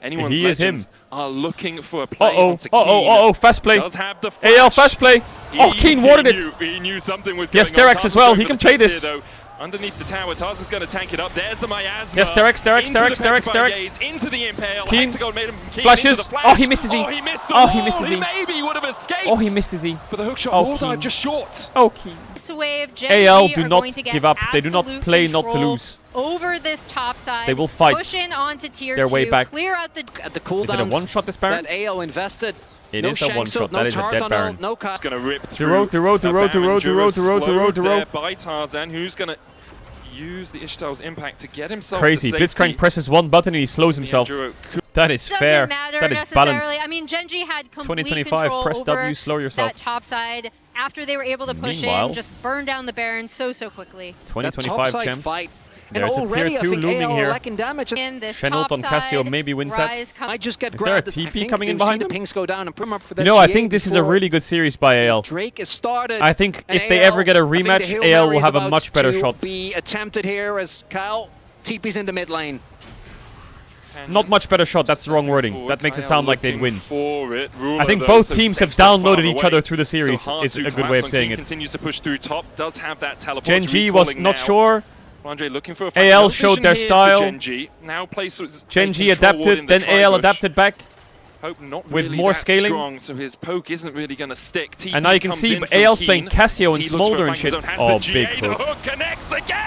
Speaker 3: Anyone's
Speaker 2: He is him.
Speaker 3: legends are looking for a play
Speaker 2: Uh-oh,
Speaker 3: onto Keen.
Speaker 2: uh-oh, fast play.
Speaker 3: Does have the
Speaker 2: AL
Speaker 3: flash.
Speaker 2: fast play. Oh, Keen warded it.
Speaker 3: He knew something was
Speaker 2: Yes,
Speaker 3: going on.
Speaker 2: Terex as
Speaker 3: Tarzan's
Speaker 2: well.
Speaker 3: going
Speaker 2: He
Speaker 3: for
Speaker 2: can
Speaker 3: the
Speaker 2: play
Speaker 3: chase
Speaker 2: this.
Speaker 3: here, though. Underneath the tower, Tarzan's going to tank it up. There's the miasma.
Speaker 2: Yes, Terex, Terex,
Speaker 3: Into
Speaker 2: Terex,
Speaker 3: the
Speaker 2: Terex,
Speaker 3: petrified
Speaker 2: Terex.
Speaker 3: gaze, into the impale.
Speaker 2: Keen.
Speaker 3: Hexagon made him Keen
Speaker 2: Flashes.
Speaker 3: into the flash.
Speaker 2: Oh, he missed his E.
Speaker 3: Oh, he missed the
Speaker 2: Oh, he
Speaker 3: wall.
Speaker 2: missed his E.
Speaker 3: maybe would have escaped.
Speaker 2: Oh, he missed his E.
Speaker 3: But the hook shot
Speaker 2: Oh,
Speaker 3: wall dive
Speaker 2: Keen.
Speaker 3: just short.
Speaker 2: Oh, Keen.
Speaker 1: This wave, Genji
Speaker 2: AL do
Speaker 1: are
Speaker 2: not
Speaker 1: going to get
Speaker 2: give up. They do not
Speaker 1: absolute
Speaker 2: play not to
Speaker 1: control
Speaker 2: lose.
Speaker 1: over this top side.
Speaker 2: They will fight
Speaker 1: Push in onto tier
Speaker 2: their
Speaker 1: 2,
Speaker 2: way back.
Speaker 1: clear out the
Speaker 4: At the
Speaker 2: Is
Speaker 4: cooldowns
Speaker 2: it a one-shot this Baron?
Speaker 4: that AO invested.
Speaker 2: It
Speaker 4: no
Speaker 2: is a
Speaker 4: Shanks
Speaker 2: one-shot.
Speaker 4: ult,
Speaker 2: That
Speaker 4: no
Speaker 2: is a dead
Speaker 4: Tarzan
Speaker 2: Baron.
Speaker 4: ult, no
Speaker 3: It's going to rip
Speaker 2: Duro,
Speaker 3: through.
Speaker 2: Duro, Duro, Duro, Duro, Duro, Duro, Duro.
Speaker 3: There by Tarzan, who's going to use the Ishtal's impact to get himself
Speaker 2: Crazy.
Speaker 3: to
Speaker 2: Blitzcrank presses one button and he slows himself.
Speaker 3: Duro
Speaker 2: That is
Speaker 1: doesn't
Speaker 2: fair.
Speaker 1: matter
Speaker 2: That is
Speaker 1: necessarily.
Speaker 2: balanced.
Speaker 1: I mean, Genji had complete
Speaker 2: 2025,
Speaker 1: control
Speaker 2: press
Speaker 1: over
Speaker 2: W, slow yourself.
Speaker 1: that top side after they were able to push
Speaker 2: Meanwhile-
Speaker 1: in, just burn down the Baron so quickly.
Speaker 4: That
Speaker 2: 2025
Speaker 4: topside
Speaker 2: champs.
Speaker 4: fight
Speaker 2: There's a tier 2 looming here. Chenault on Cassio maybe wins that. Is there a TP coming in behind him? You know, I think this is a really good series by AL. I think if they ever get a rematch, AL will have a much better shot.
Speaker 4: Be attempted here as Kyle TP's in the mid lane.
Speaker 2: Not much better shot, that's the wrong wording. That makes it sound like they'd win. I think both teams have downloaded each other through the series, is a good way of saying it.
Speaker 3: Continues to push through top, does have that teleport.
Speaker 2: Gen G was not sure.
Speaker 3: Looking for
Speaker 2: AL showed their style.
Speaker 3: Gen G
Speaker 2: adapted, then AL adapted back. With more scaling.
Speaker 3: Strong, so his poke isn't really going to stick. TP
Speaker 2: and now you can see AL's playing Cassio and Smolder and shit. Oh, big hook.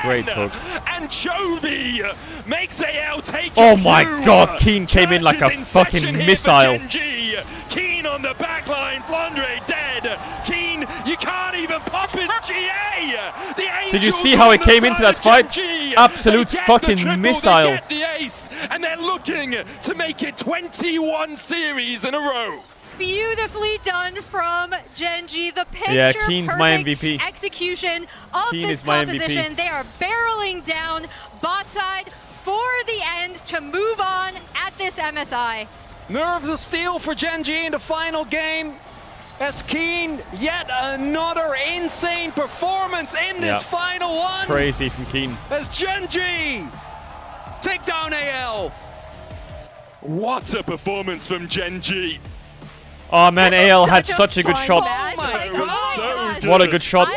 Speaker 2: Great hook.
Speaker 3: And Chovy makes AL take
Speaker 2: oh my god, Keen came in like a fucking missile.
Speaker 3: Keen on the backline, Flandre dead. Keen, you can't even pop his GA.
Speaker 2: Did you see how he came into that fight? Absolute fucking missile.
Speaker 3: And they're looking to make it 21 series in a row.
Speaker 1: Beautifully done from Gen G. The picture
Speaker 2: yeah, Keen's my MVP.
Speaker 1: Execution of
Speaker 2: Keen
Speaker 1: this composition. They are barreling down bot side for the end to move on at this MSI.
Speaker 4: Nerves of steel for Gen G in the final game. As Keen, yet another insane performance in this final one.
Speaker 2: Crazy from Keen.
Speaker 4: As Gen G take down AL.
Speaker 3: What a performance from Gen G.
Speaker 2: Oh man, AL had such a good shot.
Speaker 4: Oh my god.
Speaker 2: What a good shot.